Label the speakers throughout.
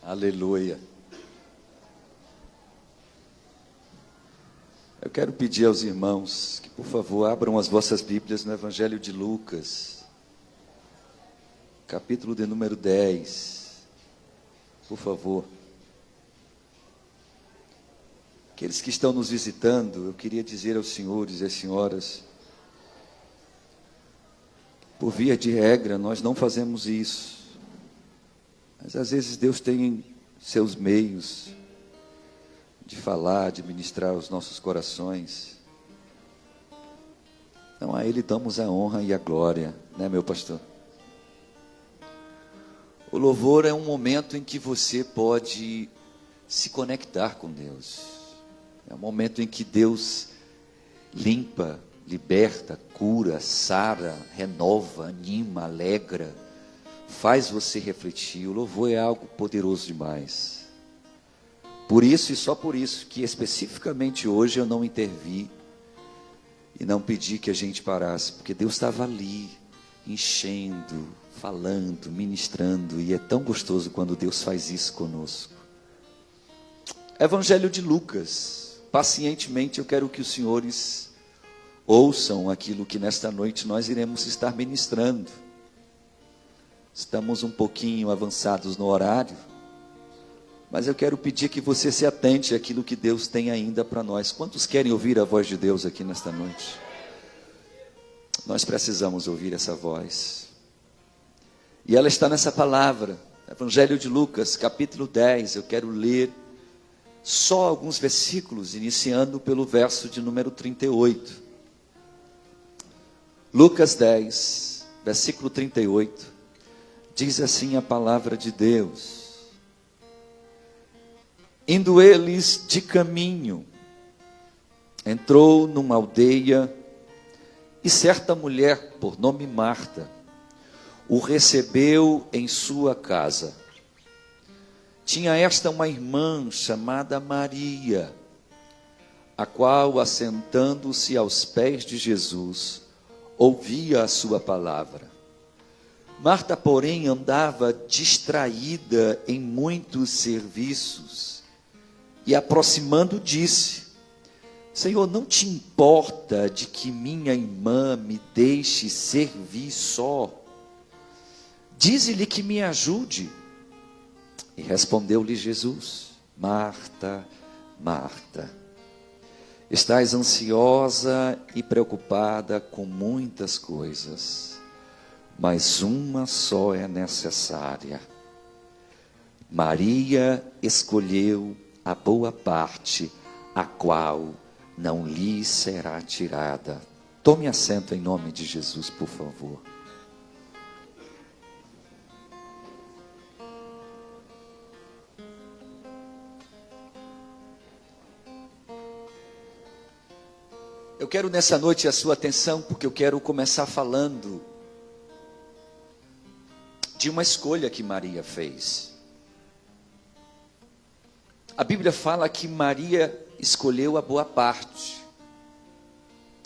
Speaker 1: Aleluia. Eu quero pedir aos irmãos que, por favor, abram as vossas Bíblias no Evangelho de Lucas, capítulo de número 10. Por favor. Aqueles que estão nos visitando, eu queria dizer aos senhores e às senhoras, por via de regra, nós não fazemos isso. Mas às vezes Deus tem seus meios de falar, de ministrar aos nossos corações. Então a Ele damos a honra e a glória, né, meu pastor? O louvor é um momento em que você pode se conectar com Deus. É um momento em que Deus limpa, liberta, cura, sara, renova, anima, alegra, faz você refletir. O louvor é algo poderoso demais. Por isso e só por isso que especificamente hoje eu não intervi e não pedi que a gente parasse, porque Deus estava ali, enchendo, falando, ministrando, e é tão gostoso quando Deus faz isso conosco. Evangelho de Lucas, pacientemente eu quero que os senhores ouçam aquilo que nesta noite nós iremos estar ministrando. Estamos um pouquinho avançados no horário, mas eu quero pedir que você se atente àquilo que Deus tem ainda para nós. Quantos querem ouvir a voz de Deus aqui nesta noite? Nós precisamos ouvir essa voz. E ela está nessa palavra, Evangelho de Lucas, capítulo 10. Eu quero ler só alguns versículos, iniciando pelo verso de número 38. Lucas 10, versículo 38. Diz assim a palavra de Deus: indo eles de caminho, entrou numa aldeia, e certa mulher, por nome Marta, o recebeu em sua casa. Tinha esta uma irmã chamada Maria, a qual, assentando-se aos pés de Jesus, ouvia a sua palavra. Marta, porém, andava distraída em muitos serviços, e aproximando disse: Senhor, não te importa de que minha irmã me deixe servir só? Dize-lhe que me ajude. E respondeu-lhe Jesus: Marta, Marta, estás ansiosa e preocupada com muitas coisas, mas uma só é necessária. Maria escolheu a boa parte, a qual não lhe será tirada. Tome assento em nome de Jesus, por favor. Eu quero nessa noite a sua atenção, porque eu quero começar falando de uma escolha que Maria fez. A Bíblia fala que Maria escolheu a boa parte.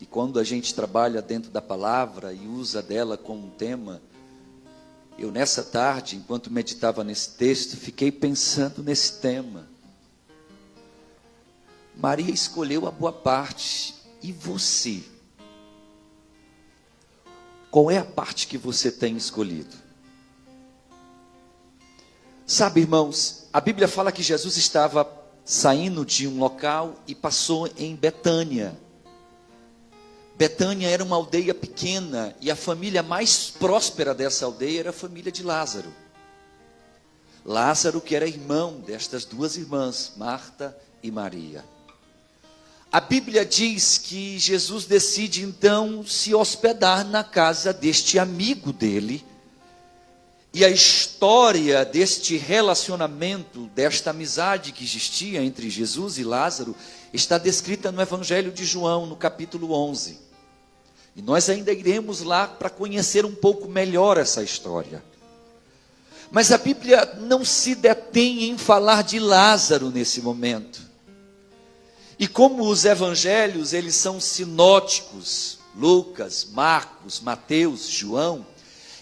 Speaker 1: E quando a gente trabalha dentro da palavra e usa dela como tema, eu nessa tarde, enquanto meditava nesse texto, fiquei pensando nesse tema. Maria escolheu a boa parte. E você? Qual é a parte que você tem escolhido? Sabe, irmãos, a Bíblia fala que Jesus estava saindo de um local e passou em Betânia. Betânia era uma aldeia pequena, e a família mais próspera dessa aldeia era a família de Lázaro. Lázaro, que era irmão destas duas irmãs, Marta e Maria. A Bíblia diz que Jesus decide então se hospedar na casa deste amigo dele. E a história deste relacionamento, desta amizade que existia entre Jesus e Lázaro, está descrita no Evangelho de João, no capítulo 11. E nós ainda iremos lá para conhecer um pouco melhor essa história. Mas a Bíblia não se detém em falar de Lázaro nesse momento. E como os evangelhos, eles são sinóticos, Lucas, Marcos, Mateus, João,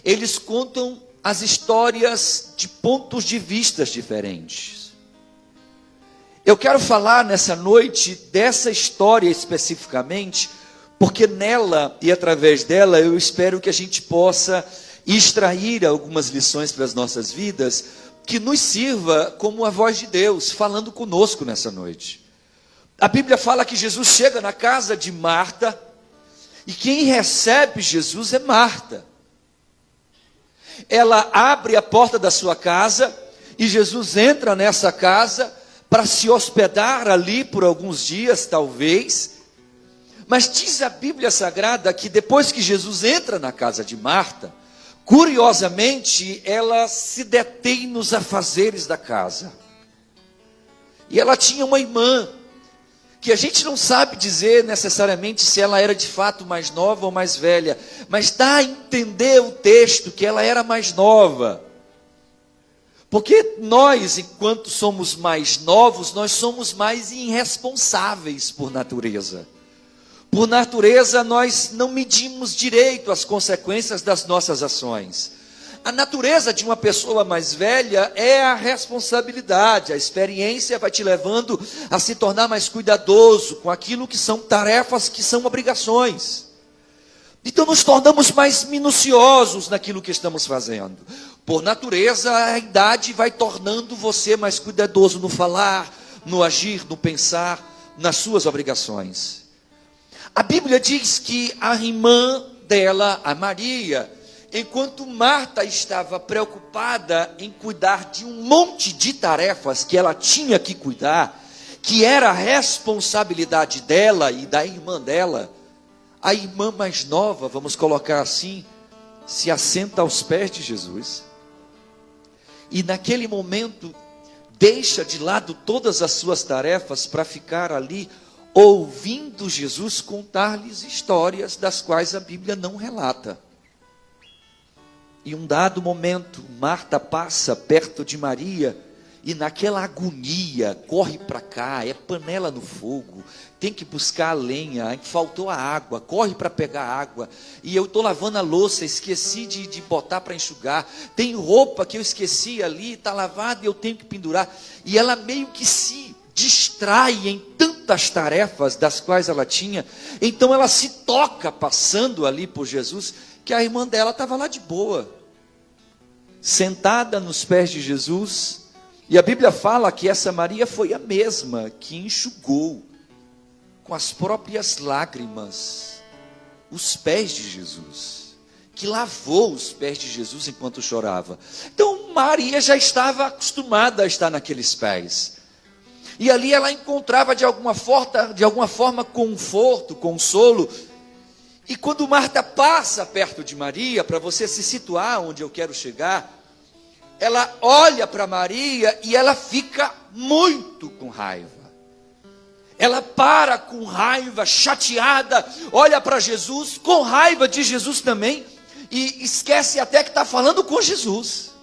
Speaker 1: eles contam as histórias de pontos de vistas diferentes. Eu quero falar nessa noite dessa história especificamente, porque nela e através dela eu espero que a gente possa extrair algumas lições para as nossas vidas, que nos sirva como a voz de Deus falando conosco nessa noite. A Bíblia fala que Jesus chega na casa de Marta, e quem recebe Jesus é Marta. Ela abre a porta da sua casa, e Jesus entra nessa casa para se hospedar ali por alguns dias, talvez. Mas diz a Bíblia Sagrada que depois que Jesus entra na casa de Marta, curiosamente, ela se detém nos afazeres da casa. E ela tinha uma irmã, que a gente não sabe dizer necessariamente se ela era de fato mais nova ou mais velha, mas dá a entender o texto que ela era mais nova. Porque nós, enquanto somos mais novos, nós somos mais irresponsáveis por natureza. Por natureza, nós não medimos direito as consequências das nossas ações. A natureza de uma pessoa mais velha é a responsabilidade. A experiência vai te levando a se tornar mais cuidadoso com aquilo que são tarefas, que são obrigações. Então nos tornamos mais minuciosos naquilo que estamos fazendo. Por natureza, a idade vai tornando você mais cuidadoso no falar, no agir, no pensar, nas suas obrigações. A Bíblia diz que a irmã dela, a Maria, enquanto Marta estava preocupada em cuidar de um monte de tarefas que ela tinha que cuidar, que era a responsabilidade dela e da irmã dela, a irmã mais nova, vamos colocar assim, se assenta aos pés de Jesus. E naquele momento, deixa de lado todas as suas tarefas para ficar ali, ouvindo Jesus contar-lhes histórias das quais a Bíblia não relata. Em um dado momento, Marta passa perto de Maria, e naquela agonia, corre para cá, é panela no fogo, tem que buscar a lenha, faltou a água, corre para pegar a água, e eu estou lavando a louça, esqueci de botar para enxugar, tem roupa que eu esqueci ali, está lavada e eu tenho que pendurar, e ela meio que se distrai em tantas tarefas das quais ela tinha, então ela se toca passando ali por Jesus, que a irmã dela estava lá de boa, sentada nos pés de Jesus, e a Bíblia fala que essa Maria foi a mesma que enxugou com as próprias lágrimas os pés de Jesus, que lavou os pés de Jesus enquanto chorava. Então Maria já estava acostumada a estar naqueles pés, e ali ela encontrava de alguma forma conforto, consolo. E quando Marta passa perto de Maria, para você se situar onde eu quero chegar, ela olha para Maria e ela fica muito com raiva. Ela para com raiva, chateada, olha para Jesus, com raiva de Jesus também, e esquece até que está falando com Jesus.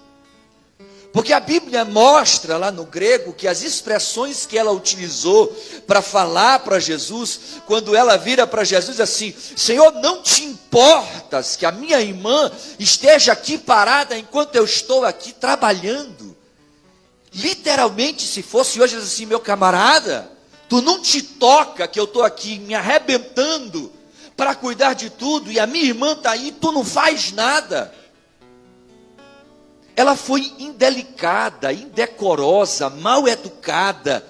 Speaker 1: Porque a Bíblia mostra lá no grego que as expressões que ela utilizou para falar para Jesus, quando ela vira para Jesus assim: Senhor, não te importas que a minha irmã esteja aqui parada enquanto eu estou aqui trabalhando? Literalmente, se fosse hoje assim: meu camarada, tu não te toca que eu estou aqui me arrebentando para cuidar de tudo e a minha irmã está aí, tu não faz nada. Ela foi indelicada, indecorosa, mal educada.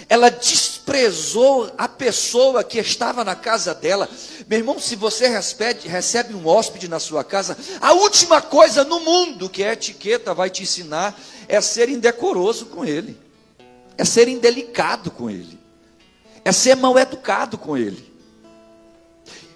Speaker 1: Ela desprezou a pessoa que estava na casa dela. Meu irmão, se você recebe um hóspede na sua casa, a última coisa no mundo que a etiqueta vai te ensinar é ser indecoroso com ele, é ser indelicado com ele, é ser mal educado com ele.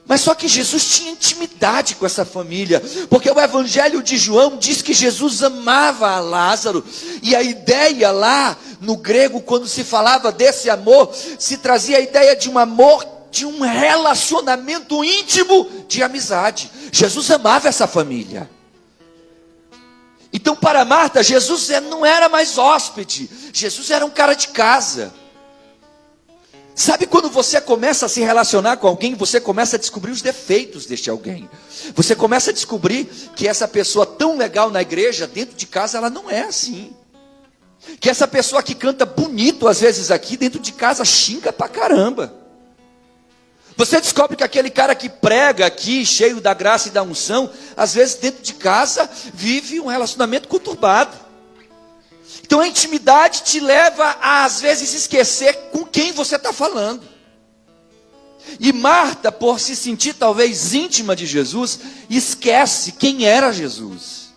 Speaker 1: Mas só que Jesus tinha intimidade com essa família, porque o Evangelho de João diz que Jesus amava a Lázaro, e a ideia lá no grego, quando se falava desse amor, se trazia a ideia de um amor, de um relacionamento íntimo de amizade. Jesus amava essa família. Então para Marta, Jesus não era mais hóspede, Jesus era um cara de casa. Sabe quando você começa a se relacionar com alguém, você começa a descobrir os defeitos deste alguém. Você começa a descobrir que essa pessoa tão legal na igreja, dentro de casa ela não é assim. Que essa pessoa que canta bonito às vezes aqui, dentro de casa xinga pra caramba. Você descobre que aquele cara que prega aqui, cheio da graça e da unção, às vezes dentro de casa vive um relacionamento conturbado. Então a intimidade te leva a às vezes esquecer com quem você está falando. E Marta, por se sentir talvez íntima de Jesus, esquece quem era Jesus.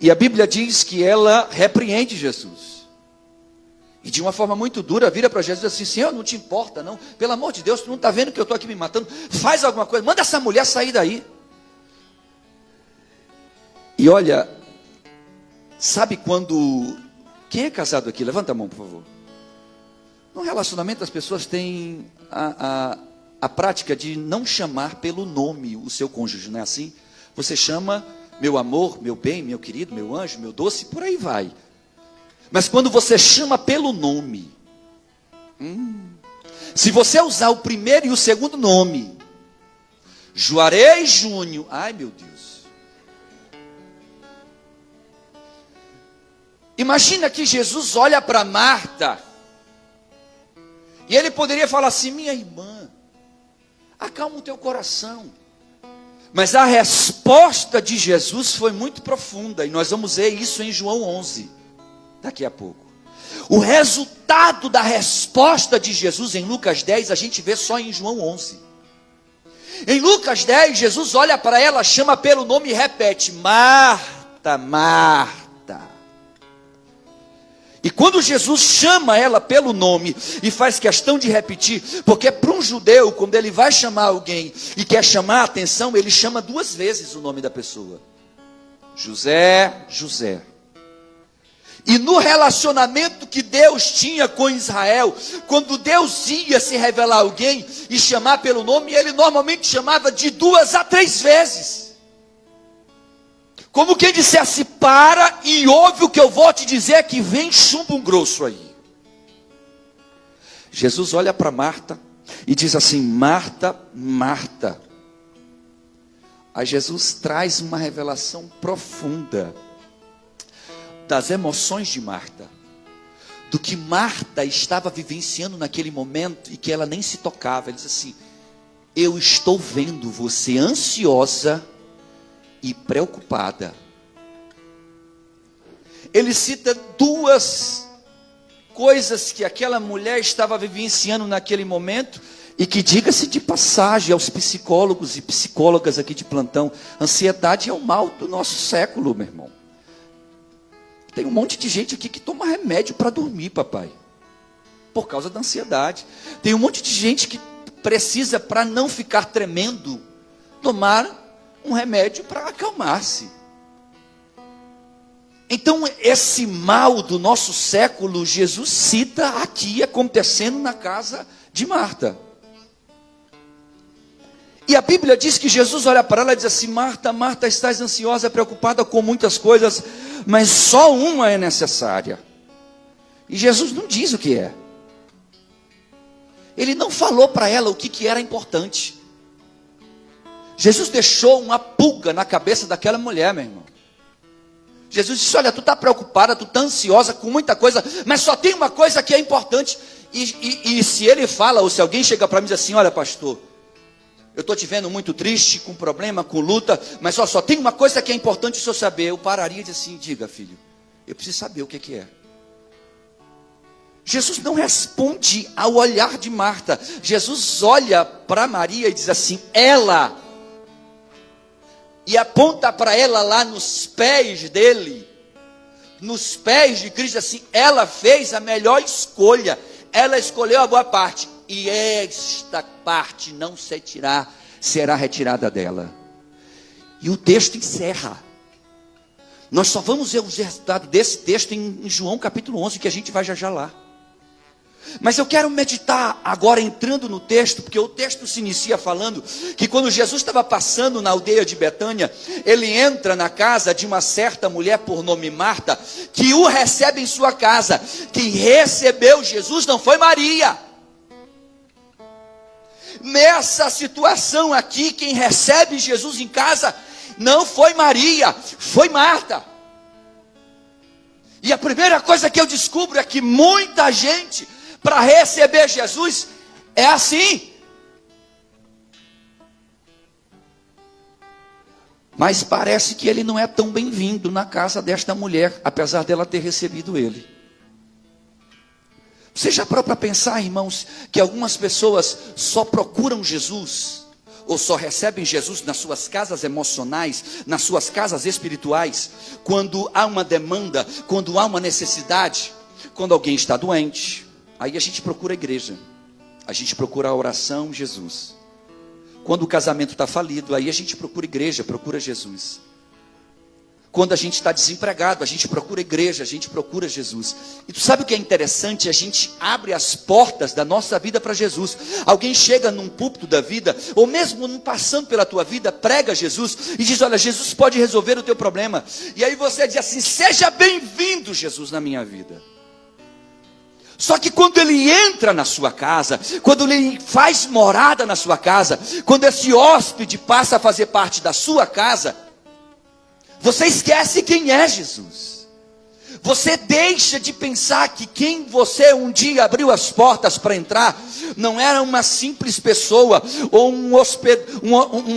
Speaker 1: E a Bíblia diz que ela repreende Jesus. E de uma forma muito dura, vira para Jesus e diz assim: Senhor, não te importa não, pelo amor de Deus, tu não está vendo que eu estou aqui me matando? Faz alguma coisa, manda essa mulher sair daí. E olha, sabe quando, quem é casado aqui? Levanta a mão, por favor. No relacionamento as pessoas têm a prática de não chamar pelo nome o seu cônjuge, não é assim? Você chama meu amor, meu bem, meu querido, meu anjo, meu doce, por aí vai. Mas quando você chama pelo nome, se você usar o primeiro e o segundo nome, Juarez Júnior, ai meu Deus. Imagina que Jesus olha para Marta, e ele poderia falar assim: minha irmã, acalma o teu coração. Mas a resposta de Jesus foi muito profunda, e nós vamos ver isso em João 11. Daqui a pouco. O resultado da resposta de Jesus em Lucas 10, a gente vê só em João 11. Em Lucas 10, Jesus olha para ela, chama pelo nome e repete: Marta, Marta. E quando Jesus chama ela pelo nome, e faz questão de repetir, porque para um judeu, quando ele vai chamar alguém e quer chamar a atenção, ele chama duas vezes o nome da pessoa: José, José. E no relacionamento que Deus tinha com Israel, quando Deus ia se revelar a alguém e chamar pelo nome, ele normalmente chamava de 2 a 3 vezes. Como quem dissesse: para e ouve o que eu vou te dizer, que vem chumbo grosso aí. Jesus olha para Marta e diz assim: Marta, Marta. Aí Jesus traz uma revelação profunda das emoções de Marta, do que Marta estava vivenciando naquele momento e que ela nem se tocava. Ele diz assim: eu estou vendo você ansiosa e preocupada. Ele cita duas coisas que aquela mulher estava vivenciando naquele momento, e que, diga-se de passagem aos psicólogos e psicólogas aqui de plantão, ansiedade é o mal do nosso século, meu irmão. Tem um monte de gente aqui que toma remédio para dormir, papai, por causa da ansiedade. Tem um monte de gente que precisa, para não ficar tremendo, tomar um remédio para acalmar-se. Então, esse mal do nosso século, Jesus cita aqui acontecendo na casa de Marta. E a Bíblia diz que Jesus olha para ela e diz assim: Marta, Marta, estás ansiosa, preocupada com muitas coisas, mas só uma é necessária. E Jesus não diz o que é. Ele não falou para ela o que era importante. Jesus deixou uma pulga na cabeça daquela mulher, meu irmão. Jesus disse: olha, tu está preocupada, tu está ansiosa com muita coisa, mas só tem uma coisa que é importante. E se ele fala, ou se alguém chega para mim e diz assim: olha, pastor, eu estou te vendo muito triste, com problema, com luta, mas só tem uma coisa que é importante o senhor saber. Eu pararia e disse assim: diga, filho, eu preciso saber o que é. Jesus não responde ao olhar de Marta. Jesus olha para Maria e diz assim: ela, e aponta para ela lá nos pés dele, nos pés de Cristo, assim: ela fez a melhor escolha, ela escolheu a boa parte, e esta parte não será retirada dela. E o texto encerra. Nós só vamos ver os resultados desse texto em João capítulo 11, que a gente vai já lá. Mas eu quero meditar agora entrando no texto, porque o texto se inicia falando que quando Jesus estava passando na aldeia de Betânia, ele entra na casa de uma certa mulher por nome Marta, que o recebe em sua casa. Quem recebeu Jesus não foi Maria. Nessa situação aqui, quem recebe Jesus em casa não foi Maria, foi Marta. E a primeira coisa que eu descubro é que muita gente, para receber Jesus, é assim. Mas parece que ele não é tão bem-vindo na casa desta mulher, apesar dela ter recebido ele. Você já parou para pensar, irmãos, que algumas pessoas só procuram Jesus, ou só recebem Jesus nas suas casas emocionais, nas suas casas espirituais, quando há uma demanda, quando há uma necessidade, quando alguém está doente? Aí a gente procura a igreja, a gente procura a oração, Jesus. Quando o casamento está falido, aí a gente procura a igreja, procura Jesus. Quando a gente está desempregado, a gente procura a igreja, a gente procura Jesus. E tu sabe o que é interessante? A gente abre as portas da nossa vida para Jesus. Alguém chega num púlpito da vida, ou mesmo passando pela tua vida, prega Jesus e diz: olha, Jesus pode resolver o teu problema. E aí você diz assim: seja bem-vindo, Jesus, na minha vida. Só que quando ele entra na sua casa, quando ele faz morada na sua casa, quando esse hóspede passa a fazer parte da sua casa, você esquece quem é Jesus. Você deixa de pensar que quem você um dia abriu as portas para entrar não era uma simples pessoa ou um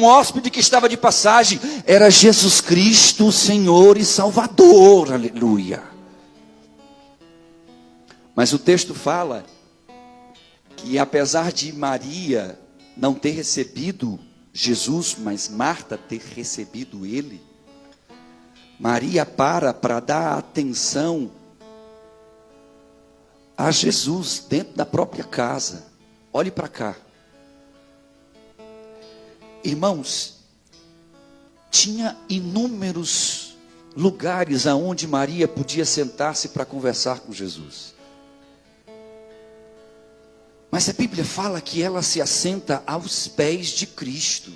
Speaker 1: hóspede que estava de passagem. Era Jesus Cristo, Senhor e Salvador. Aleluia. Mas o texto fala que apesar de Maria não ter recebido Jesus, mas Marta ter recebido ele, Maria para dar atenção a Jesus dentro da própria casa. Olhe para cá. Irmãos, tinha inúmeros lugares aonde Maria podia sentar-se para conversar com Jesus. Mas a Bíblia fala que ela se assenta aos pés de Cristo.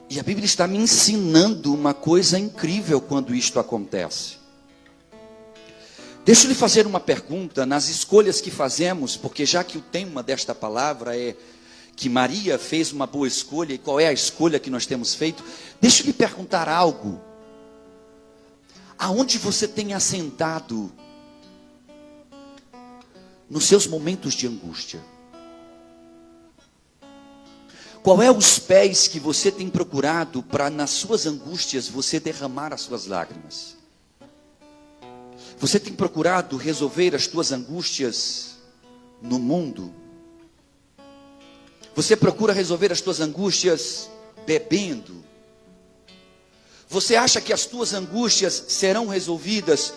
Speaker 1: E a Bíblia está me ensinando uma coisa incrível quando isto acontece. Deixa eu lhe fazer uma pergunta nas escolhas que fazemos, porque já que o tema desta palavra é que Maria fez uma boa escolha, e qual é a escolha que nós temos feito? Deixa eu lhe perguntar algo. Aonde você tem assentado nos seus momentos de angústia? Qual é os pés que você tem procurado para nas suas angústias você derramar as suas lágrimas? Você tem procurado resolver as tuas angústias no mundo? Você procura resolver as tuas angústias bebendo? Você acha que as tuas angústias serão resolvidas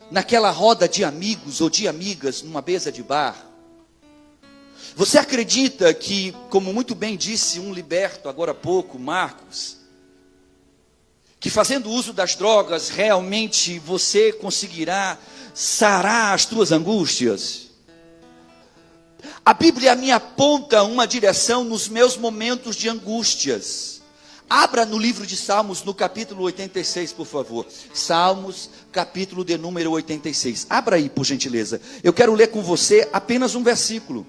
Speaker 1: naquela roda de amigos ou de amigas numa mesa de bar? Você acredita que, como muito bem disse um liberto agora há pouco, Marcos, que fazendo uso das drogas realmente você conseguirá sarar as tuas angústias? A Bíblia me aponta uma direção nos meus momentos de angústias. Abra no livro de Salmos, no capítulo 86, por favor. Salmos, capítulo de número 86. Abra aí, por gentileza. Eu quero ler com você apenas um versículo.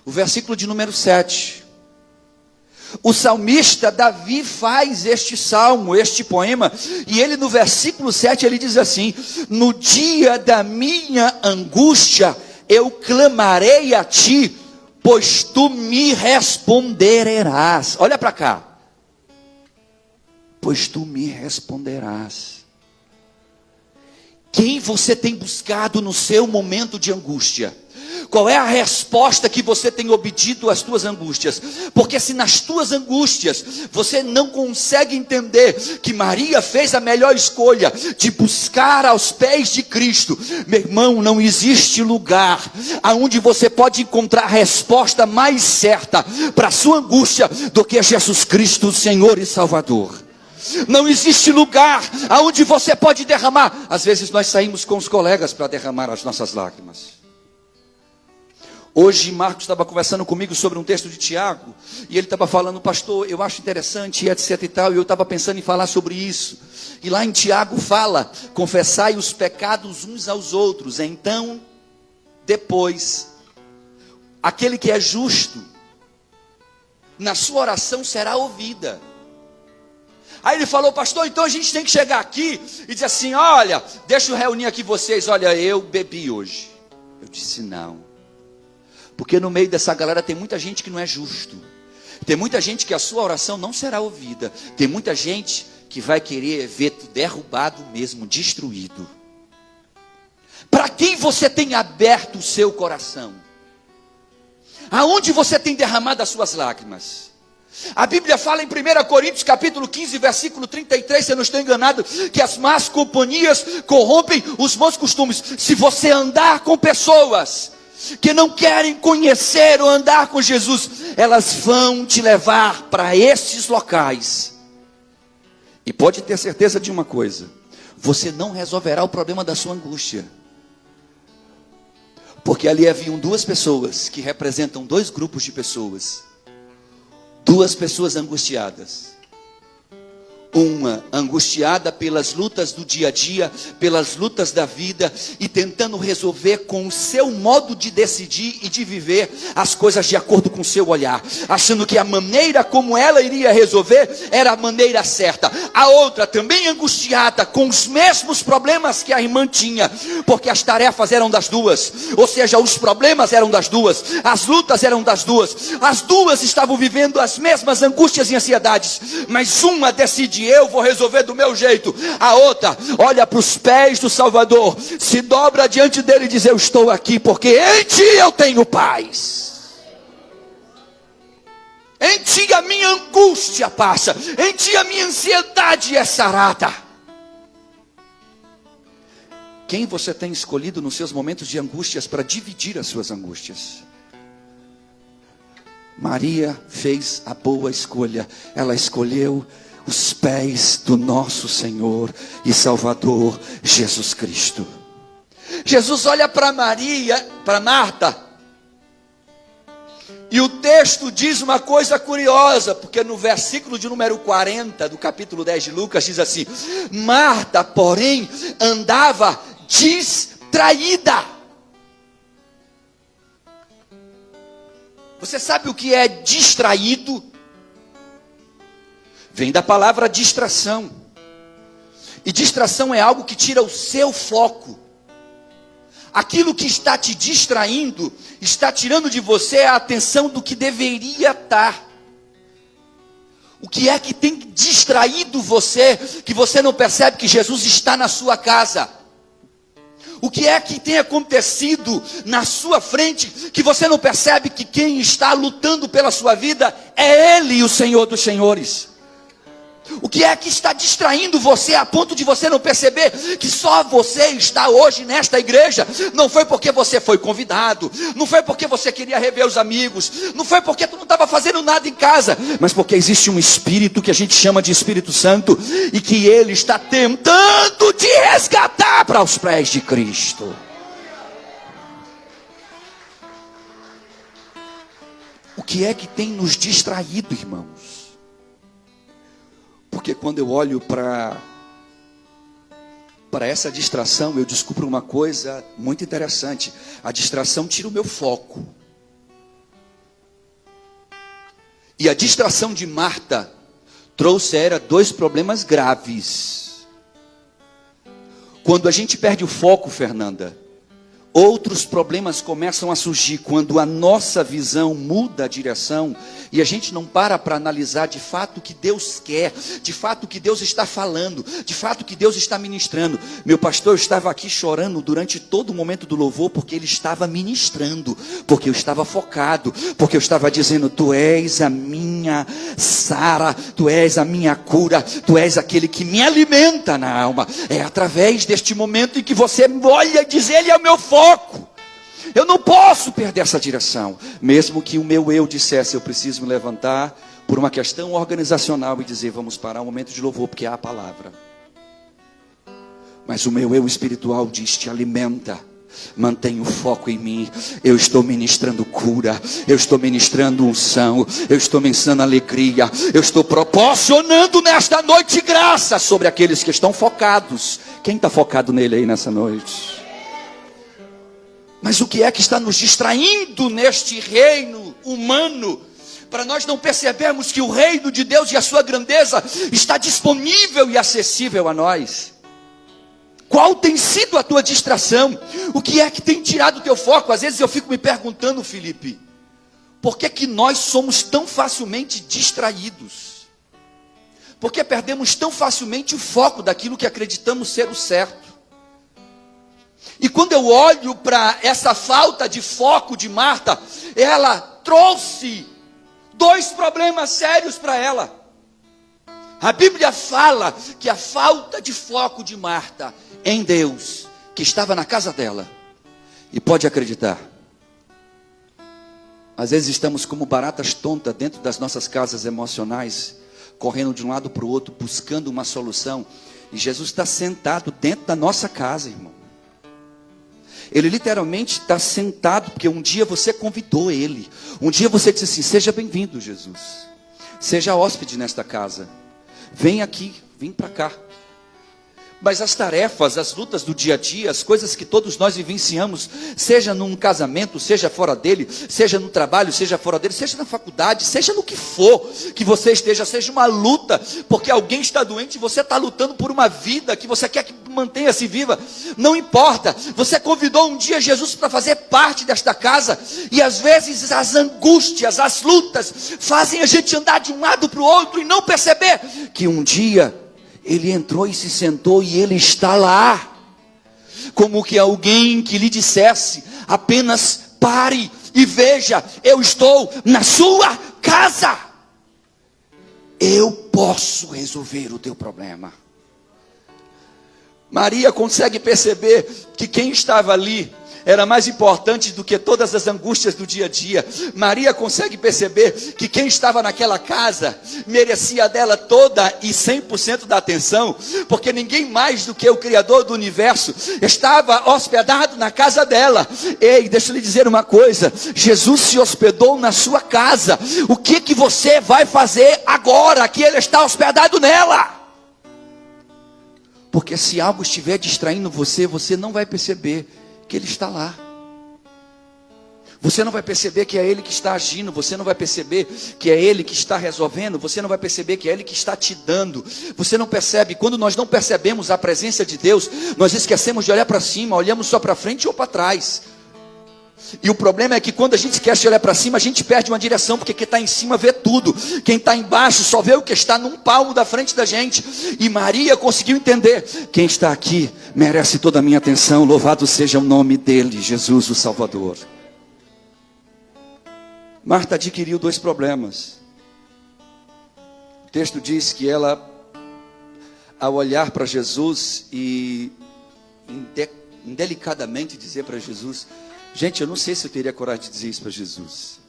Speaker 1: O versículo de número 7. O salmista Davi faz este salmo, este poema, e ele no versículo 7, ele diz assim: no dia da minha angústia, eu clamarei a ti, pois tu me responderás. Olha para cá. Pois tu me responderás. Quem você tem buscado no seu momento de angústia? Qual é a resposta que você tem obtido às tuas angústias? Porque se nas tuas angústias você não consegue entender que Maria fez a melhor escolha de buscar aos pés de Cristo, meu irmão, não existe lugar aonde você pode encontrar a resposta mais certa para a sua angústia do que Jesus Cristo, Senhor e Salvador. Não existe lugar aonde você pode derramar. Às vezes nós saímos com os colegas para derramar as nossas lágrimas. Hoje Marcos estava conversando comigo sobre um texto de Tiago, e ele estava falando, pastor, eu acho interessante, etc e tal, e eu estava pensando em falar sobre isso. E lá em Tiago fala, confessai os pecados uns aos outros, então, depois, aquele que é justo, na sua oração será ouvida. Aí ele falou, pastor, então a gente tem que chegar aqui e dizer assim, olha, deixa eu reunir aqui vocês, olha, eu bebi hoje. Eu disse, não. Porque no meio dessa galera tem muita gente que não é justo. Tem muita gente que a sua oração não será ouvida. Tem muita gente que vai querer ver tu derrubado mesmo, destruído. Para quem você tem aberto o seu coração? Aonde você tem derramado as suas lágrimas? A Bíblia fala em 1 Coríntios capítulo 15, versículo 33, se eu não estou enganado, que as más companhias corrompem os bons costumes. Se você andar com pessoas que não querem conhecer ou andar com Jesus, elas vão te levar para esses locais. E pode ter certeza de uma coisa: você não resolverá o problema da sua angústia. Porque ali haviam duas pessoas que representam dois grupos de pessoas. Duas pessoas angustiadas. Uma angustiada pelas lutas do dia a dia, pelas lutas da vida, e tentando resolver com o seu modo de decidir e de viver as coisas de acordo com o seu olhar, achando que a maneira como ela iria resolver era a maneira certa. A outra também angustiada com os mesmos problemas que a irmã tinha, porque as tarefas eram das duas, ou seja, os problemas eram das duas, as lutas eram das duas, as duas estavam vivendo as mesmas angústias e ansiedades, mas uma decide, eu vou resolver do meu jeito. A outra olha para os pés do Salvador, se dobra diante dele e diz, eu estou aqui porque em ti eu tenho paz. Em ti a minha angústia passa, em ti a minha ansiedade é sarada. Quem você tem escolhido nos seus momentos de angústias para dividir as suas angústias? Maria fez a boa escolha. Ela escolheu os pés do nosso Senhor e Salvador Jesus Cristo. Jesus olha para Maria, para Marta, e o texto diz uma coisa curiosa, porque no versículo de número 40 do capítulo 10 de Lucas diz assim: Marta, porém, andava distraída. Você sabe o que é distraído? Vem da palavra distração. E distração é algo que tira o seu foco. Aquilo que está te distraindo, está tirando de você a atenção do que deveria estar. O que é que tem distraído você, que você não percebe que Jesus está na sua casa? O que é que tem acontecido na sua frente, que você não percebe que quem está lutando pela sua vida é Ele, o Senhor dos Senhores? O que é que está distraindo você a ponto de você não perceber que só você está hoje nesta igreja? Não foi porque você foi convidado, não foi porque você queria rever os amigos, não foi porque tu não estava fazendo nada em casa, mas porque existe um Espírito que a gente chama de Espírito Santo, e que Ele está tentando te resgatar para os pés de Cristo. O que é que tem nos distraído, irmãos? Porque quando eu olho para essa distração, eu descubro uma coisa muito interessante. A distração tira o meu foco. E a distração de Marta trouxe a ela dois problemas graves. Quando a gente perde o foco, Fernanda, outros problemas começam a surgir. Quando a nossa visão muda a direção e a gente não para analisar de fato o que Deus quer, de fato o que Deus está falando, de fato o que Deus está ministrando. Meu pastor estava aqui chorando durante todo o momento do louvor, porque ele estava ministrando, porque eu estava focado, porque eu estava dizendo: tu és a minha sara, tu és a minha cura, tu és aquele que me alimenta na alma. É através deste momento em que você olha e diz: ele é o meu foco. Eu não posso perder essa direção. Mesmo que o meu eu dissesse: eu preciso me levantar, por uma questão organizacional e dizer, vamos parar um momento de louvor, porque há a palavra. Mas o meu eu espiritual diz, te alimenta, mantém o foco em mim. Eu estou ministrando cura, eu estou ministrando unção, eu estou ministrando alegria, eu estou proporcionando nesta noite graça sobre aqueles que estão focados. Quem está focado nele aí nessa noite? Mas o que é que está nos distraindo neste reino humano, para nós não percebermos que o reino de Deus e a sua grandeza está disponível e acessível a nós? Qual tem sido a tua distração? O que é que tem tirado o teu foco? Às vezes eu fico me perguntando, Felipe, por que que nós somos tão facilmente distraídos? Por que perdemos tão facilmente o foco daquilo que acreditamos ser o certo? E quando eu olho para essa falta de foco de Marta, ela trouxe 2 problemas sérios para ela. A Bíblia fala que a falta de foco de Marta em Deus, que estava na casa dela, e pode acreditar, às vezes estamos como baratas tontas dentro das nossas casas emocionais, correndo de um lado para o outro, buscando uma solução, e Jesus está sentado dentro da nossa casa, irmão. Ele literalmente está sentado, porque um dia você convidou ele, um dia você disse assim, seja bem-vindo, Jesus, seja hóspede nesta casa, vem aqui, vem para cá. Mas as tarefas, as lutas do dia a dia, as coisas que todos nós vivenciamos, seja num casamento, seja fora dele, seja no trabalho, seja fora dele, seja na faculdade, seja no que for que você esteja, seja uma luta, porque alguém está doente e você está lutando por uma vida que você quer que mantenha-se viva, não importa, você convidou um dia Jesus para fazer parte desta casa, e às vezes as angústias, as lutas, fazem a gente andar de um lado para o outro e não perceber que um dia ele entrou e se sentou e ele está lá. Como que alguém que lhe dissesse, apenas pare e veja, eu estou na sua casa. Eu posso resolver o teu problema. Maria consegue perceber que quem estava ali era mais importante do que todas as angústias do dia a dia. Maria consegue perceber que quem estava naquela casa merecia dela toda e 100% da atenção, porque ninguém mais do que o Criador do universo estava hospedado na casa dela. Ei, deixa eu lhe dizer uma coisa, Jesus se hospedou na sua casa. O que você vai fazer agora que ele está hospedado nela? Porque se algo estiver distraindo você, você não vai perceber que ele está lá. Você não vai perceber que é ele que está agindo, você não vai perceber que é ele que está resolvendo, você não vai perceber que é ele que está te dando. Você não percebe, quando nós não percebemos a presença de Deus, nós esquecemos de olhar para cima, olhamos só para frente ou para trás. E o problema é que quando a gente esquece de olhar para cima, a gente perde uma direção, porque quem está em cima vê tudo, quem está embaixo só vê o que está num palmo da frente da gente. E Maria conseguiu entender, quem está aqui merece toda a minha atenção, louvado seja o nome dele, Jesus o Salvador. Marta adquiriu 2 problemas. O texto diz que ela, ao olhar para Jesus e indelicadamente dizer para Jesus, gente, eu não sei se eu teria coragem de dizer isso para Jesus.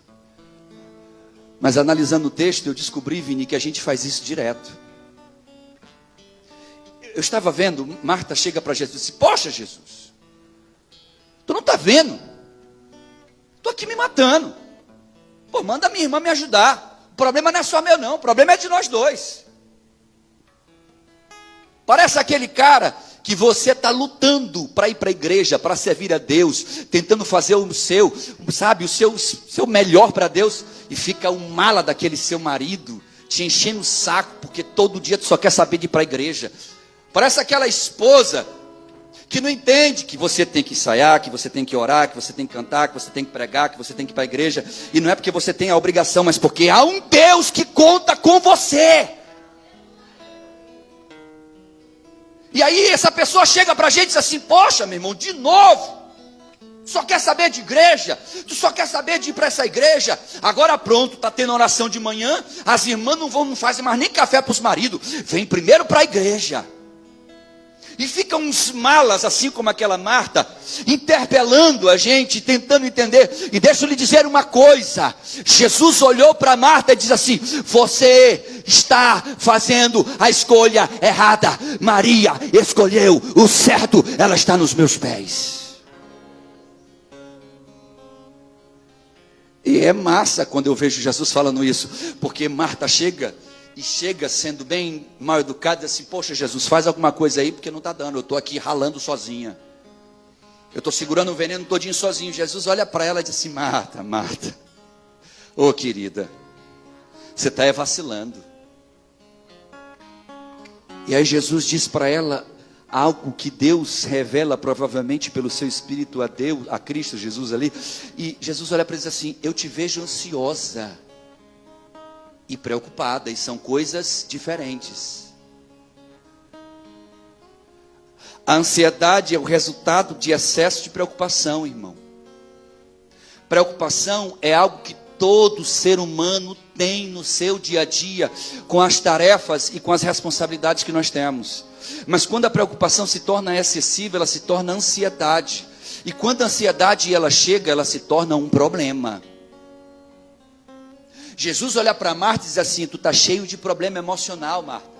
Speaker 1: Mas analisando o texto, eu descobri, Vini, que a gente faz isso direto. Eu estava vendo, Marta chega para Jesus e disse, poxa Jesus, tu não está vendo? Estou aqui me matando. Pô, manda a minha irmã me ajudar. O problema não é só meu não, o problema é de nós dois. Parece aquele cara que você está lutando para ir para a igreja, para servir a Deus, tentando fazer o seu, sabe, o seu melhor para Deus, e fica um mala daquele seu marido, te enchendo o saco, porque todo dia tu só quer saber de ir para a igreja. Parece aquela esposa que não entende que você tem que ensaiar, que você tem que orar, que você tem que cantar, que você tem que pregar, que você tem que ir para a igreja, e não é porque você tem a obrigação, mas porque há um Deus que conta com você. E aí essa pessoa chega para a gente e diz assim, poxa meu irmão, de novo, tu só quer saber de igreja, tu só quer saber de ir para essa igreja, agora pronto, está tendo oração de manhã, as irmãs não fazem mais nem café para os maridos, vem primeiro para a igreja. E ficam uns malas, assim como aquela Marta, interpelando a gente, tentando entender. E deixa eu lhe dizer uma coisa. Jesus olhou para Marta e disse assim: você está fazendo a escolha errada. Maria escolheu o certo, ela está nos meus pés. E é massa quando eu vejo Jesus falando isso, porque Marta chega sendo bem mal educada, assim: poxa, Jesus, faz alguma coisa aí, porque não está dando, eu estou aqui ralando sozinha, eu estou segurando o veneno todinho sozinho. Jesus olha para ela e diz assim: Marta, Marta, ô querida, você está vacilando. E aí Jesus diz para ela algo que Deus revela provavelmente pelo seu Espírito a Deus, a Cristo Jesus ali. E Jesus olha para ele e diz assim: eu te vejo ansiosa e preocupada, e são coisas diferentes. A ansiedade é o resultado de excesso de preocupação, irmão. Preocupação é algo que todo ser humano tem no seu dia a dia, com as tarefas e com as responsabilidades que nós temos. Mas quando a preocupação se torna excessiva, ela se torna ansiedade. E quando a ansiedade ela chega, ela se torna um problema. Jesus olha para Marta e diz assim: tu está cheio de problema emocional, Marta.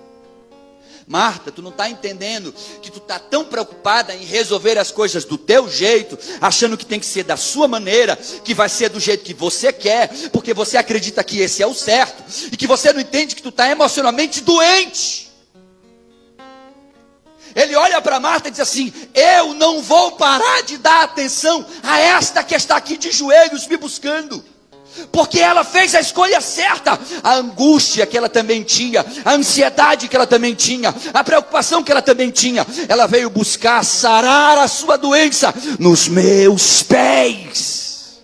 Speaker 1: Marta, tu não está entendendo que tu está tão preocupada em resolver as coisas do teu jeito, achando que tem que ser da sua maneira, que vai ser do jeito que você quer, porque você acredita que esse é o certo, e que você não entende que tu está emocionalmente doente. Ele olha para Marta e diz assim: eu não vou parar de dar atenção a esta que está aqui de joelhos me buscando, porque ela fez a escolha certa. A angústia que ela também tinha, a ansiedade que ela também tinha, a preocupação que ela também tinha, ela veio buscar sarar a sua doença nos meus pés.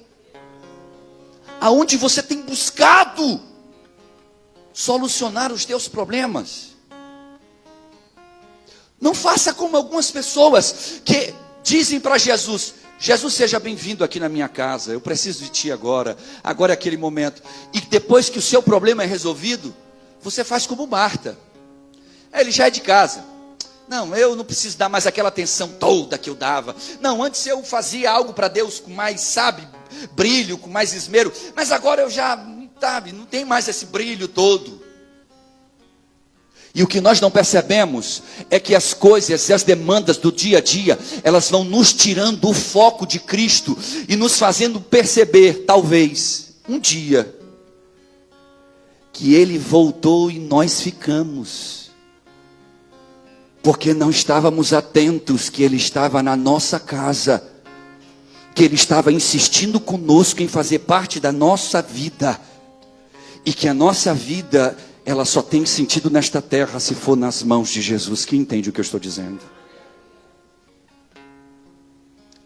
Speaker 1: Aonde você tem buscado solucionar os teus problemas? Não faça como algumas pessoas que dizem para Jesus: Jesus, seja bem-vindo aqui na minha casa, eu preciso de ti agora é aquele momento. E depois que o seu problema é resolvido, você faz como Marta. Ele já é de casa. Não, eu não preciso dar mais aquela atenção toda que eu dava. Não, antes eu fazia algo para Deus com mais, brilho, com mais esmero. Mas agora eu já, não tem mais esse brilho todo. E o que nós não percebemos é que as coisas e as demandas do dia a dia, elas vão nos tirando o foco de Cristo e nos fazendo perceber, talvez, um dia, que Ele voltou e nós ficamos, porque não estávamos atentos que Ele estava na nossa casa, que Ele estava insistindo conosco em fazer parte da nossa vida, e que a nossa vida, ela só tem sentido nesta terra se for nas mãos de Jesus. Quem entende o que eu estou dizendo?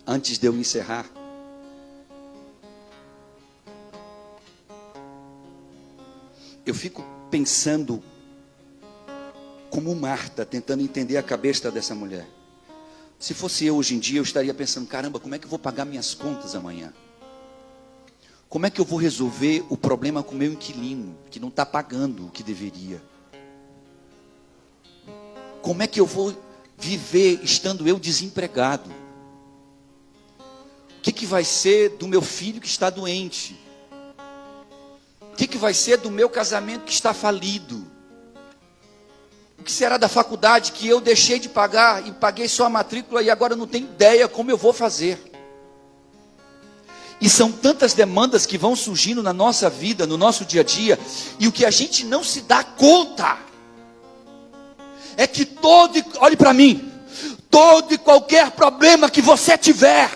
Speaker 1: Antes de eu encerrar, eu fico pensando como Marta, tentando entender a cabeça dessa mulher. Se fosse eu hoje em dia, eu estaria pensando: caramba, como é que eu vou pagar minhas contas amanhã? Como é que eu vou resolver o problema com o meu inquilino, que não está pagando o que deveria? Como é que eu vou viver estando eu desempregado? O que vai ser do meu filho que está doente? O que vai ser do meu casamento que está falido? O que será da faculdade que eu deixei de pagar e paguei só a matrícula e agora não tenho ideia como eu vou fazer? E são tantas demandas que vão surgindo na nossa vida, no nosso dia a dia, e o que a gente não se dá conta é que olhe para mim, todo e qualquer problema que você tiver,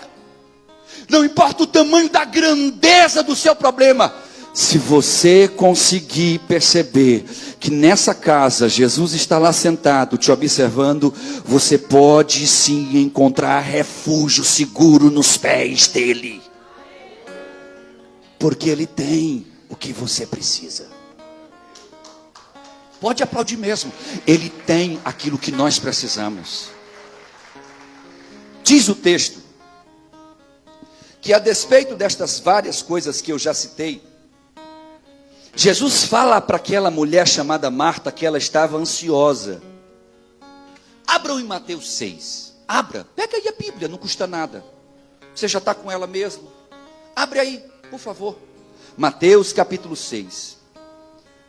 Speaker 1: não importa o tamanho da grandeza do seu problema, se você conseguir perceber que nessa casa Jesus está lá sentado te observando, você pode sim encontrar refúgio seguro nos pés dele. Porque Ele tem o que você precisa. Pode aplaudir mesmo. Ele tem aquilo que nós precisamos. Diz o texto que, a despeito destas várias coisas que eu já citei, Jesus fala para aquela mulher chamada Marta que ela estava ansiosa. A Abram em Mateus 6. Abra, pega aí a Bíblia, não custa nada. Você já está com ela mesmo? Abre aí, por favor. Mateus capítulo 6.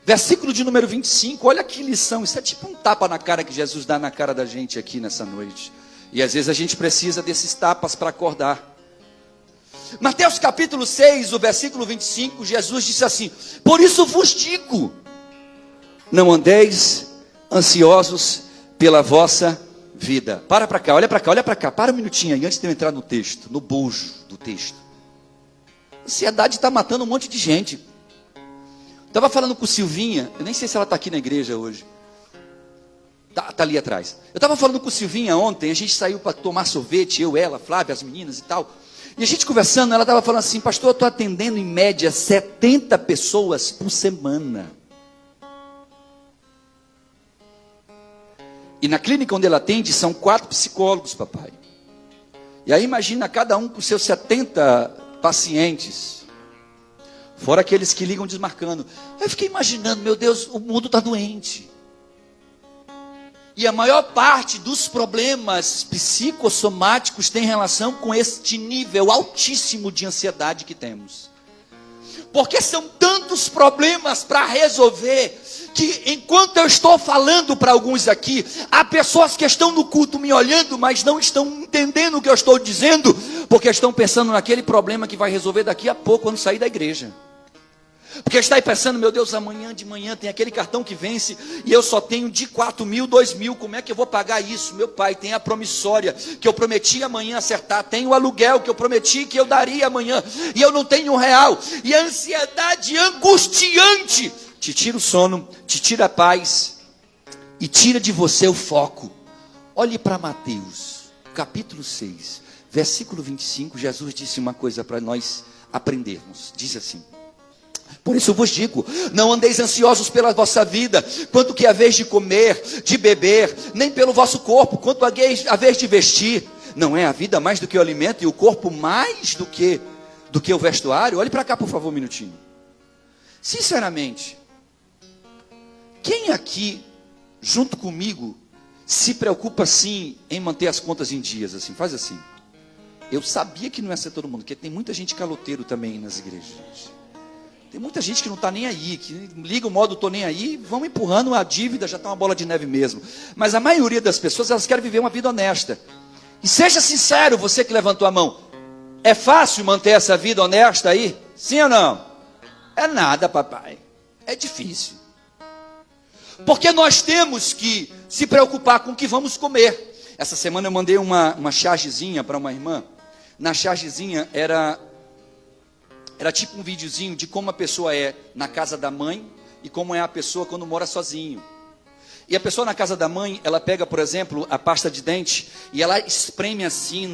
Speaker 1: Versículo de número 25. Olha que lição. Isso é tipo um tapa na cara que Jesus dá na cara da gente aqui nessa noite. E às vezes a gente precisa desses tapas para acordar. Mateus capítulo 6, o versículo 25, Jesus disse assim: por isso vos digo, não andeis ansiosos pela vossa vida. Para cá, olha para cá, olha para cá. Para um minutinho aí, antes de eu entrar no texto, no bojo do texto. A ansiedade está matando um monte de gente. Estava falando com Silvinha, eu nem sei se ela está aqui na igreja hoje. Tá ali atrás. Eu estava falando com Silvinha ontem, a gente saiu para tomar sorvete, eu, ela, Flávia, as meninas e tal. E a gente conversando, ela estava falando assim: pastor, eu estou atendendo em média 70 pessoas por semana. E na clínica onde ela atende, são 4 psicólogos, papai. E aí imagina cada um com seus 70 pacientes. Fora aqueles que ligam desmarcando. Eu fiquei imaginando, meu Deus, o mundo está doente. E a maior parte dos problemas psicossomáticos tem relação com este nível altíssimo de ansiedade que temos. Porque são tantos problemas para resolver, que enquanto eu estou falando para alguns aqui, há pessoas que estão no culto me olhando, mas não estão entendendo o que eu estou dizendo, porque estão pensando naquele problema que vai resolver daqui a pouco, quando sair da igreja. Porque está aí pensando, meu Deus, amanhã de manhã tem aquele cartão que vence, e eu só tenho de 4 mil, 2 mil, como é que eu vou pagar isso? Meu pai, tem a promissória, que eu prometi amanhã acertar, tem o aluguel, que eu prometi que eu daria amanhã, e eu não tenho R$1, e a ansiedade angustiante, te tira o sono, te tira a paz, e tira de você o foco. Olhe para Mateus, capítulo 6, versículo 25, Jesus disse uma coisa para nós aprendermos, diz assim: por isso eu vos digo, não andeis ansiosos pela vossa vida, quanto que haveis de comer, de beber, nem pelo vosso corpo, quanto haveis de vestir. Não é a vida mais do que o alimento, e o corpo mais do que o vestuário? Olhe para cá, por favor, um minutinho. Sinceramente, quem aqui, junto comigo, se preocupa assim em manter as contas em dias? Assim, faz assim. Eu sabia que não ia ser todo mundo, porque tem muita gente caloteiro também nas igrejas. Tem muita gente que não está nem aí, que liga o modo "estou nem aí", vão empurrando a dívida, já está uma bola de neve mesmo. Mas a maioria das pessoas, elas querem viver uma vida honesta. E seja sincero, você que levantou a mão, é fácil manter essa vida honesta aí? Sim ou não? É nada, papai. É difícil. Porque nós temos que se preocupar com o que vamos comer. Essa semana eu mandei uma chargezinha para uma irmã. Na chargezinha era tipo um videozinho de como a pessoa é na casa da mãe e como é a pessoa quando mora sozinho. E a pessoa na casa da mãe, ela pega, por exemplo, a pasta de dente e ela espreme assim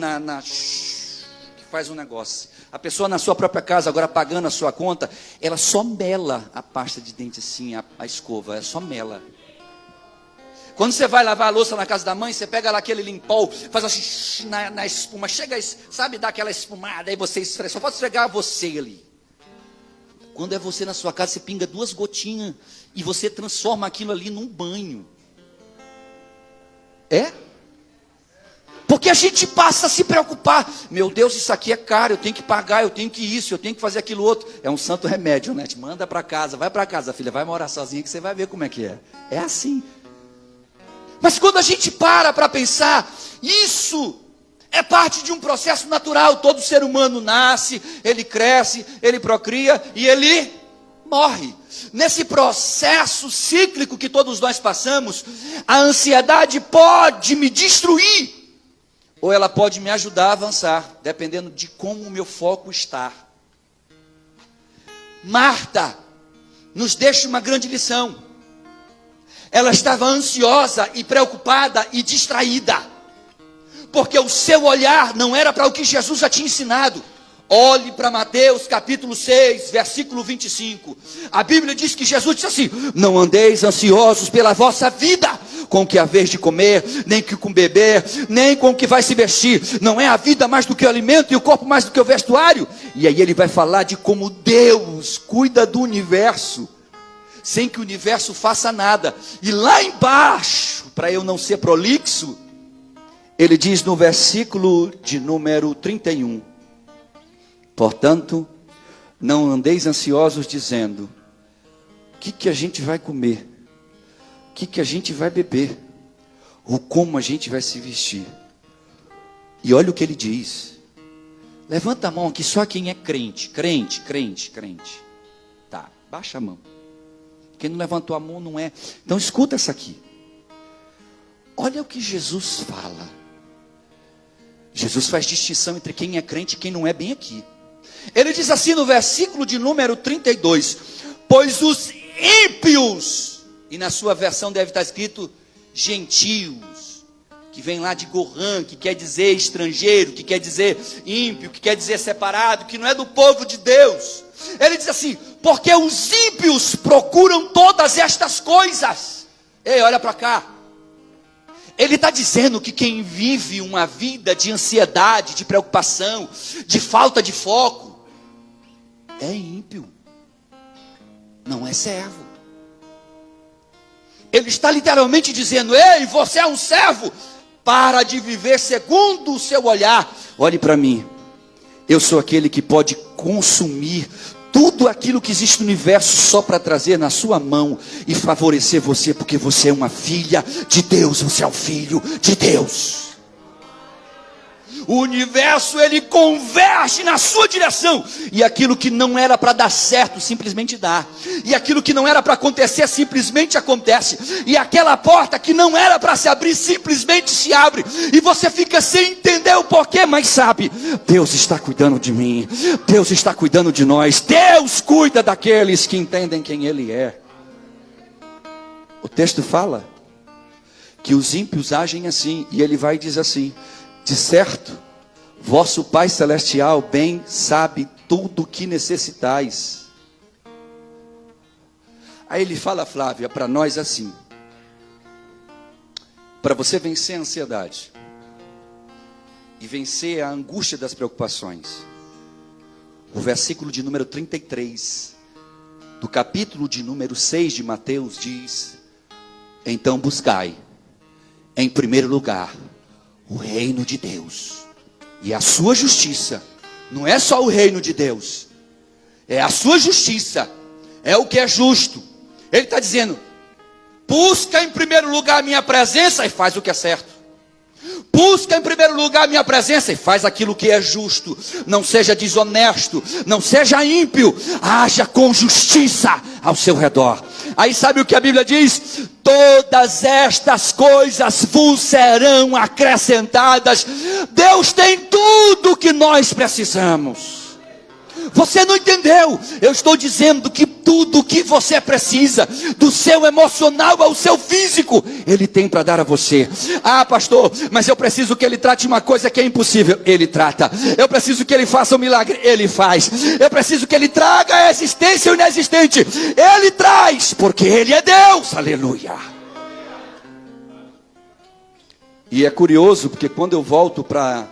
Speaker 1: que faz um negócio. A pessoa na sua própria casa, agora pagando a sua conta, ela só mela a pasta de dente assim, a escova, ela só mela. Quando você vai lavar a louça na casa da mãe, você pega lá aquele limpol, faz assim na espuma, chega, sabe, dá aquela espumada, aí você esfrega, só pode esfregar você ali. Quando é você na sua casa, você pinga 2 gotinhas e você transforma aquilo ali num banho. É? Porque a gente passa a se preocupar. Meu Deus, isso aqui é caro, eu tenho que pagar, eu tenho que isso, eu tenho que fazer aquilo outro. É um santo remédio, né? Te manda para casa, vai para casa, filha, vai morar sozinha que você vai ver como é que é. É assim. Mas quando a gente para pensar, isso é parte de um processo natural. Todo ser humano nasce, ele cresce, ele procria e ele morre. Nesse processo cíclico que todos nós passamos, a ansiedade pode me destruir, ou ela pode me ajudar a avançar, dependendo de como o meu foco está. Marta nos deixa uma grande lição. Ela estava ansiosa e preocupada e distraída, porque o seu olhar não era para o que Jesus já tinha ensinado. Olhe para Mateus capítulo 6, versículo 25. A Bíblia diz que Jesus disse assim: não andeis ansiosos pela vossa vida, com o que haveis de comer, nem com beber, nem com o que vai se vestir. Não é a vida mais do que o alimento e o corpo mais do que o vestuário? E aí ele vai falar de como Deus cuida do universo, sem que o universo faça nada. E lá embaixo, para eu não ser prolixo, Ele diz no versículo de número 31, portanto, não andeis ansiosos dizendo, o que a gente vai comer? O que a gente vai beber? Ou como a gente vai se vestir? E olha o que ele diz. Levanta a mão aqui só quem é crente. Tá, baixa a mão. Quem não levantou a mão não é. Então escuta essa aqui. Olha o que Jesus fala. Jesus faz distinção entre quem é crente e quem não é, bem aqui. Ele diz assim no versículo de número 32. Pois os ímpios, e na sua versão deve estar escrito gentios, que vem lá de Goran, que quer dizer estrangeiro, que quer dizer ímpio, que quer dizer separado, que não é do povo de Deus. Ele diz assim, porque os ímpios procuram todas estas coisas. Ei, olha para cá. Ele está dizendo que quem vive uma vida de ansiedade, de preocupação, de falta de foco, é ímpio, não é servo. Ele está literalmente dizendo, ei, você é um servo, para de viver segundo o seu olhar. Olhe para mim, eu sou aquele que pode consumir tudo aquilo que existe no universo só para trazer na sua mão e favorecer você, porque você é uma filha de Deus, você é o filho de Deus. O universo, ele converge na sua direção, e aquilo que não era para dar certo, simplesmente dá, e aquilo que não era para acontecer, simplesmente acontece, e aquela porta que não era para se abrir, simplesmente se abre, e você fica sem entender o porquê, mas sabe, Deus está cuidando de mim, Deus está cuidando de nós, Deus cuida daqueles que entendem quem Ele é. O texto fala que os ímpios agem assim, e ele vai e diz assim, de certo, vosso Pai Celestial bem sabe tudo o que necessitais. Aí ele fala, Flávia, para nós assim, para você vencer a ansiedade e vencer a angústia das preocupações, o versículo de número 33 do capítulo de número 6 de Mateus diz, então buscai em primeiro lugar o reino de Deus e a sua justiça. Não é só o reino de Deus, é a sua justiça, é o que é justo. Ele está dizendo, busca em primeiro lugar a minha presença e faz o que é certo. Busca em primeiro lugar a minha presença e faz aquilo que é justo. Não seja desonesto, não seja ímpio, haja com justiça ao seu redor. Aí sabe o que a Bíblia diz? Todas estas coisas vos serão acrescentadas. Deus tem tudo o que nós precisamos. Você não entendeu? Eu estou dizendo que tudo o que você precisa, do seu emocional ao seu físico, Ele tem para dar a você. Ah, pastor, mas eu preciso que Ele trate uma coisa que é impossível. Ele trata. Eu preciso que Ele faça um milagre. Ele faz. Eu preciso que Ele traga a existência e o inexistente. Ele traz, porque Ele é Deus. Aleluia. E é curioso, porque quando eu volto para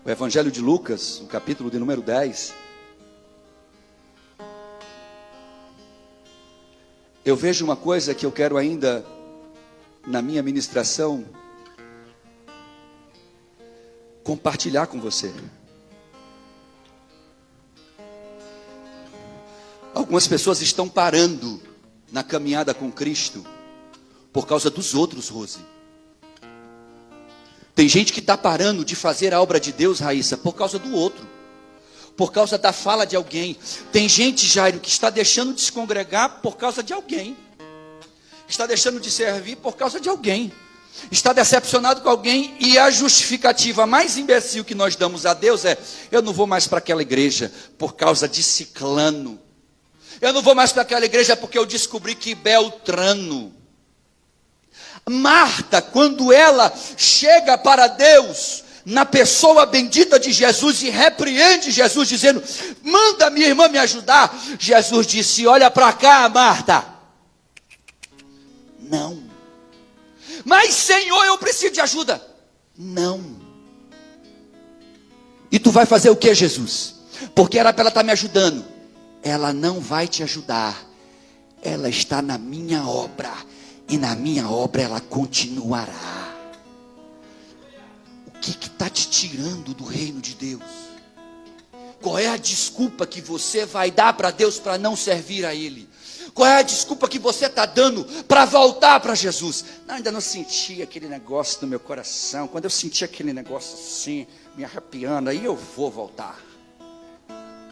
Speaker 1: o Evangelho de Lucas, o capítulo de número 10, eu vejo uma coisa que eu quero ainda, na minha ministração, compartilhar com você. Algumas pessoas estão parando na caminhada com Cristo por causa dos outros, Rose. Tem gente que está parando de fazer a obra de Deus, Raíssa, por causa do outro, por causa da fala de alguém. Tem gente, Jairo, que está deixando de se congregar por causa de alguém, está deixando de servir por causa de alguém, está decepcionado com alguém, e a justificativa mais imbecil que nós damos a Deus é, eu não vou mais para aquela igreja por causa de ciclano, eu não vou mais para aquela igreja porque eu descobri que Beltrano. Marta, quando ela chega para Deus, na pessoa bendita de Jesus, e repreende Jesus, dizendo, manda minha irmã me ajudar. Jesus disse, olha para cá, Marta. Não. Mas Senhor, eu preciso de ajuda. Não. E tu vai fazer o que, Jesus? Porque era para ela estar me ajudando. Ela não vai te ajudar. Ela está na minha obra. E na minha obra ela continuará. que está te tirando do reino de Deus? Qual é a desculpa que você vai dar para Deus para não servir a Ele? Qual é a desculpa que você está dando para voltar para Jesus? Não, ainda não senti aquele negócio no meu coração. Quando eu senti aquele negócio assim, me arrepiando, aí eu vou voltar.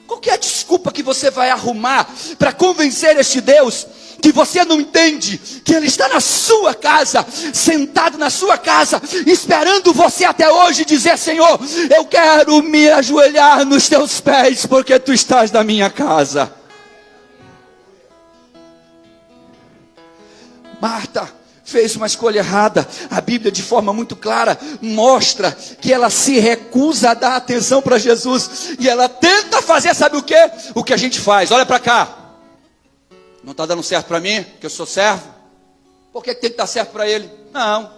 Speaker 1: Qual que é a desculpa que você vai arrumar para convencer este Deus que você não entende, que Ele está na sua casa, sentado na sua casa, esperando você até hoje dizer: Senhor, eu quero me ajoelhar nos teus pés, porque tu estás na minha casa. Marta fez uma escolha errada. A Bíblia, de forma muito clara, mostra que ela se recusa a dar atenção para Jesus, e ela tenta fazer, sabe o quê? O que a gente faz: olha para cá, não está dando certo para mim, que eu sou servo, por que tem que dar certo para ele? Não.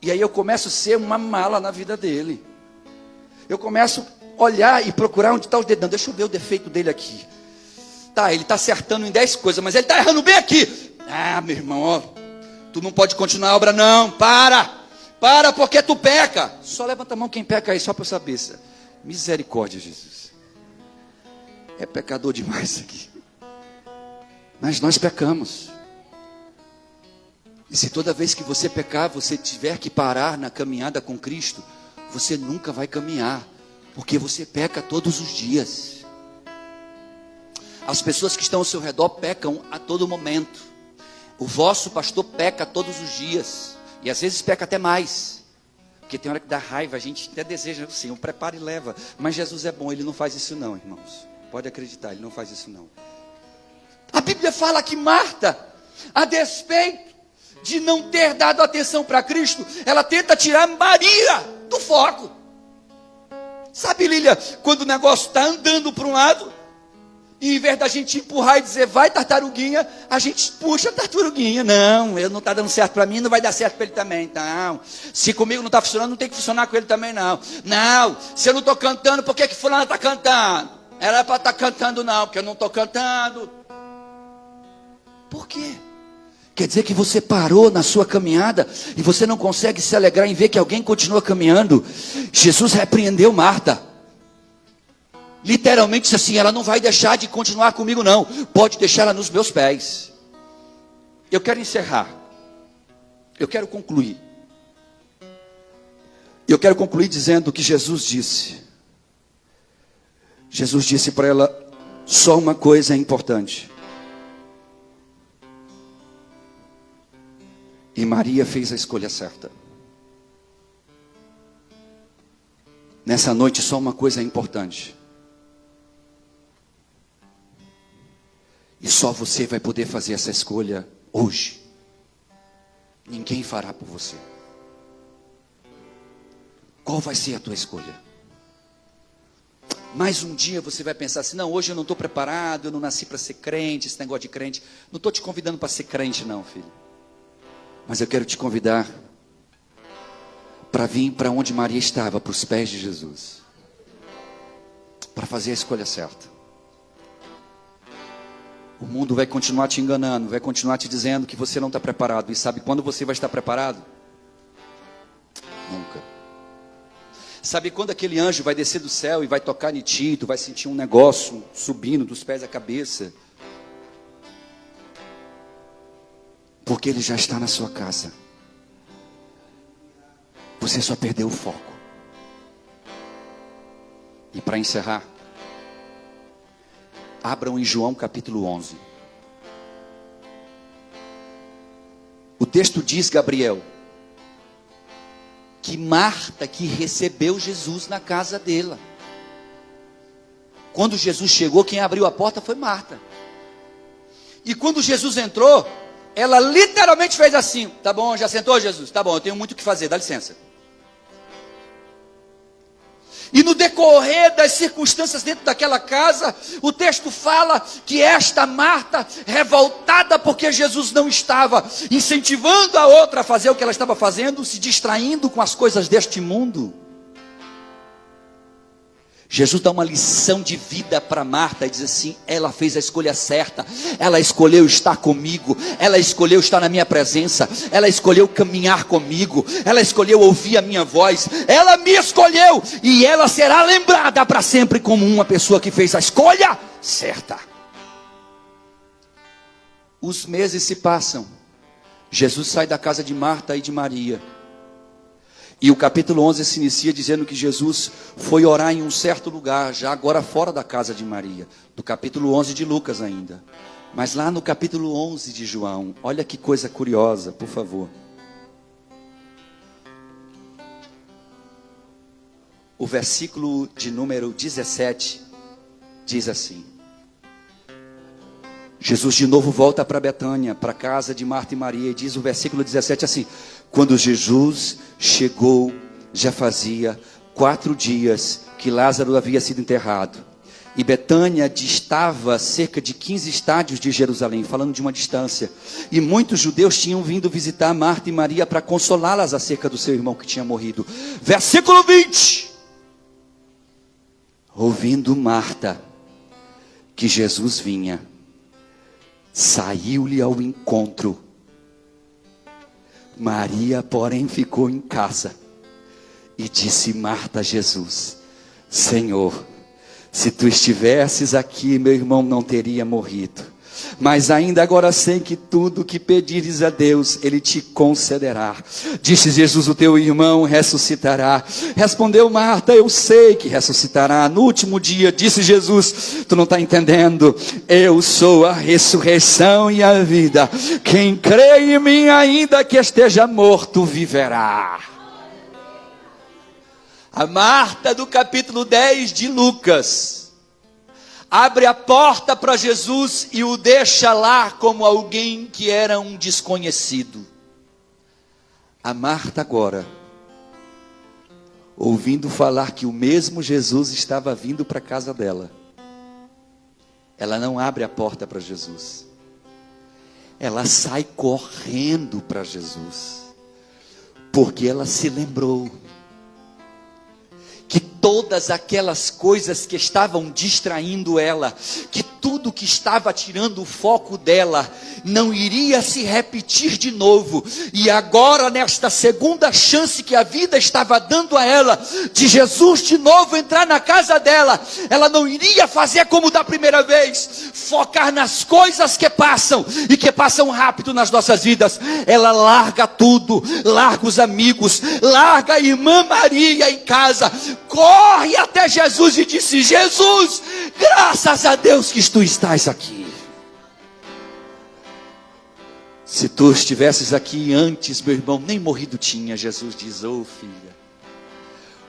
Speaker 1: E aí eu começo a ser uma mala na vida dele. Eu começo a olhar e procurar onde está o dedão. Deixa eu ver o defeito dele aqui. Tá, ele está acertando em 10 coisas, mas ele está errando bem aqui. Ah, meu irmão, ó, tu não pode continuar a obra não, para porque tu peca. Só levanta a mão quem peca aí, só para eu saber. Misericórdia, Jesus. É pecador demais aqui. Mas nós pecamos. E se toda vez que você pecar, você tiver que parar na caminhada com Cristo, você nunca vai caminhar, porque você peca todos os dias. As pessoas que estão ao seu redor pecam a todo momento. O vosso pastor peca todos os dias. E às vezes peca até mais. Porque tem hora que dá raiva, a gente até deseja, Senhor, prepara e leva. Mas Jesus é bom, Ele não faz isso não, irmãos. Pode acreditar, Ele não faz isso não. A Bíblia fala que Marta, a despeito de não ter dado atenção para Cristo, ela tenta tirar Maria do foco. Sabe, Lília, quando o negócio está andando para um lado, e em vez da gente empurrar e dizer: vai, tartaruguinha, a gente puxa a tartaruguinha. Não, ele não está dando certo para mim, não vai dar certo para ele também. Não, se comigo não está funcionando, não tem que funcionar com ele também não. Não, se eu não estou cantando, por que fulana está cantando? Ela é para estar cantando não, porque eu não estou cantando. Por quê? Quer dizer que você parou na sua caminhada e você não consegue se alegrar em ver que alguém continua caminhando. Jesus repreendeu Marta. Literalmente disse assim: ela não vai deixar de continuar comigo não, pode deixar ela nos meus pés. Eu quero encerrar. Eu quero concluir. Eu quero concluir dizendo que Jesus disse para ela: só uma coisa é importante. E Maria fez a escolha certa. Nessa noite só uma coisa é importante. E só você vai poder fazer essa escolha hoje. Ninguém fará por você. Qual vai ser a tua escolha? Mais um dia você vai pensar assim: não, hoje eu não estou preparado, eu não nasci para ser crente, esse negócio de crente. Não estou te convidando para ser crente não, filho. Mas eu quero te convidar para vir para onde Maria estava, para os pés de Jesus. Para fazer a escolha certa. O mundo vai continuar te enganando, vai continuar te dizendo que você não está preparado. E sabe quando você vai estar preparado? Nunca. Sabe quando aquele anjo vai descer do céu e vai tocar em ti, tu vai sentir um negócio subindo dos pés à cabeça? Porque ele já está na sua casa. Você só perdeu o foco. E para encerrar, abram em João capítulo 11. O texto diz, Gabriel, que Marta que recebeu Jesus na casa dela. Quando Jesus chegou, quem abriu a porta foi Marta. E quando Jesus entrou, ela literalmente fez assim: tá bom, já sentou, Jesus? Tá bom, eu tenho muito o que fazer, dá licença. E no decorrer das circunstâncias dentro daquela casa, o texto fala que esta Marta, revoltada porque Jesus não estava incentivando a outra a fazer o que ela estava fazendo, se distraindo com as coisas deste mundo, Jesus dá uma lição de vida para Marta e diz assim: ela fez a escolha certa, ela escolheu estar comigo, ela escolheu estar na minha presença, ela escolheu caminhar comigo, ela escolheu ouvir a minha voz, ela me escolheu, e ela será lembrada para sempre como uma pessoa que fez a escolha certa. Os meses se passam, Jesus sai da casa de Marta e de Maria, e o capítulo 11 se inicia dizendo que Jesus foi orar em um certo lugar, já agora fora da casa de Maria. Do capítulo 11 de Lucas ainda. Mas lá no capítulo 11 de João, olha que coisa curiosa, por favor. O versículo de número 17 diz assim: Jesus de novo volta para Betânia, para a casa de Marta e Maria, e diz o versículo 17 assim: quando Jesus chegou, já fazia 4 dias que Lázaro havia sido enterrado. E Betânia distava cerca de 15 estádios de Jerusalém, falando de uma distância. E muitos judeus tinham vindo visitar Marta e Maria para consolá-las acerca do seu irmão que tinha morrido. Versículo 20. Ouvindo Marta que Jesus vinha, saiu-lhe ao encontro. Maria, porém, ficou em casa e disse Marta a Jesus: Senhor, se tu estivesses aqui, meu irmão não teria morrido. Mas ainda agora sei que tudo que pedires a Deus, Ele te concederá. Disse Jesus: o teu irmão ressuscitará. Respondeu Marta: eu sei que ressuscitará no último dia. Disse Jesus: tu não está entendendo, eu sou a ressurreição e a vida. Quem crê em mim, ainda que esteja morto, viverá. A Marta do capítulo 10 de Lucas abre a porta para Jesus e o deixa lá como alguém que era um desconhecido. A Marta agora, ouvindo falar que o mesmo Jesus estava vindo para a casa dela, ela não abre a porta para Jesus. Ela sai correndo para Jesus, porque ela se lembrou que todas aquelas coisas que estavam distraindo ela, que tudo que estava tirando o foco dela, não iria se repetir de novo. E agora, nesta segunda chance que a vida estava dando a ela, de Jesus de novo entrar na casa dela, ela não iria fazer como da primeira vez, focar nas coisas que passam, e que passam rápido nas nossas vidas. Ela larga tudo, larga os amigos, larga a irmã Maria em casa, corre até Jesus e disse: Jesus, graças a Deus que tu estás aqui. Se tu estivesses aqui antes, meu irmão, nem morrido tinha. Jesus diz: ô filha,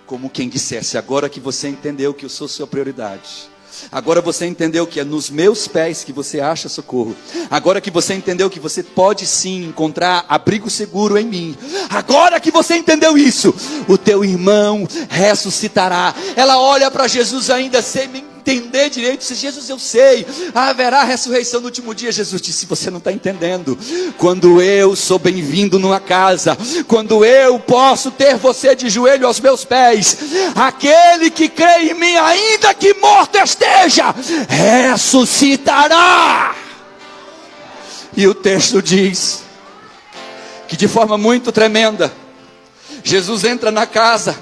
Speaker 1: como quem dissesse: agora que você entendeu que eu sou sua prioridade, agora você entendeu que é nos meus pés que você acha socorro, agora que você entendeu que você pode sim encontrar abrigo seguro em mim, agora que você entendeu isso, o teu irmão ressuscitará. Ela olha para Jesus ainda sem entender direito, disse: Jesus, eu sei, haverá ressurreição no último dia. Jesus disse: você não está entendendo. Quando eu sou bem-vindo numa casa, quando eu posso ter você de joelho aos meus pés, aquele que crê em mim, ainda que morto esteja, ressuscitará. E o texto diz que de forma muito tremenda, Jesus entra na casa,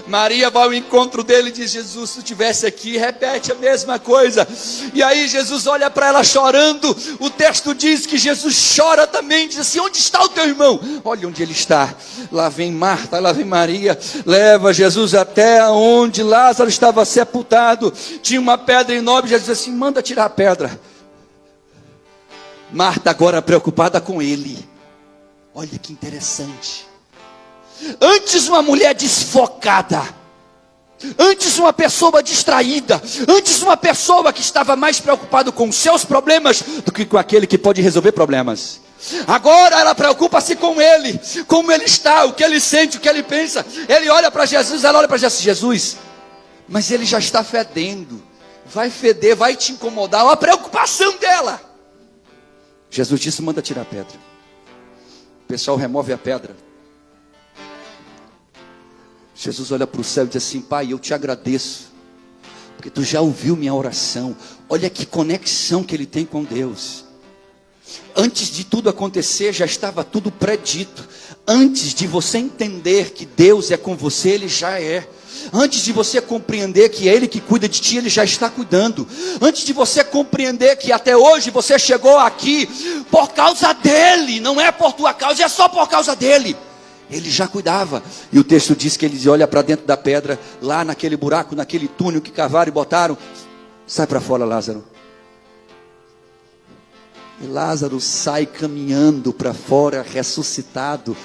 Speaker 1: Maria vai ao encontro dele e diz: Jesus, se tu estivesse aqui, repete a mesma coisa. E aí Jesus olha para ela chorando. O texto diz que Jesus chora também, diz assim: onde está o teu irmão? Olha onde ele está. Lá vem Marta, lá vem Maria, leva Jesus até onde Lázaro estava sepultado. Tinha uma pedra enorme. Jesus diz assim: manda tirar a pedra. Marta agora preocupada com ele. Olha que interessante. Antes uma mulher desfocada, antes uma pessoa distraída, antes uma pessoa que estava mais preocupada com os seus problemas do que com aquele que pode resolver problemas. Agora ela preocupa-se com ele, como ele está, o que ele sente, o que ele pensa. Ele olha para Jesus, ela olha para Jesus: Jesus, mas ele já está fedendo, vai feder, vai te incomodar. Olha a preocupação dela. Jesus disse: manda tirar a pedra. O pessoal remove a pedra. Jesus olha para o céu e diz assim: Pai, eu te agradeço, porque tu já ouviu minha oração. Olha que conexão que ele tem com Deus. Antes de tudo acontecer, já estava tudo predito. Antes de você entender que Deus é com você, Ele já é. Antes de você compreender que é Ele que cuida de ti, Ele já está cuidando. Antes de você compreender que até hoje você chegou aqui por causa dEle, não é por tua causa, é só por causa dEle. Ele já cuidava. E o texto diz que ele olha para dentro da pedra, lá naquele buraco, naquele túnel que cavaram e botaram. Sai para fora, Lázaro. E Lázaro sai caminhando para fora, ressuscitado.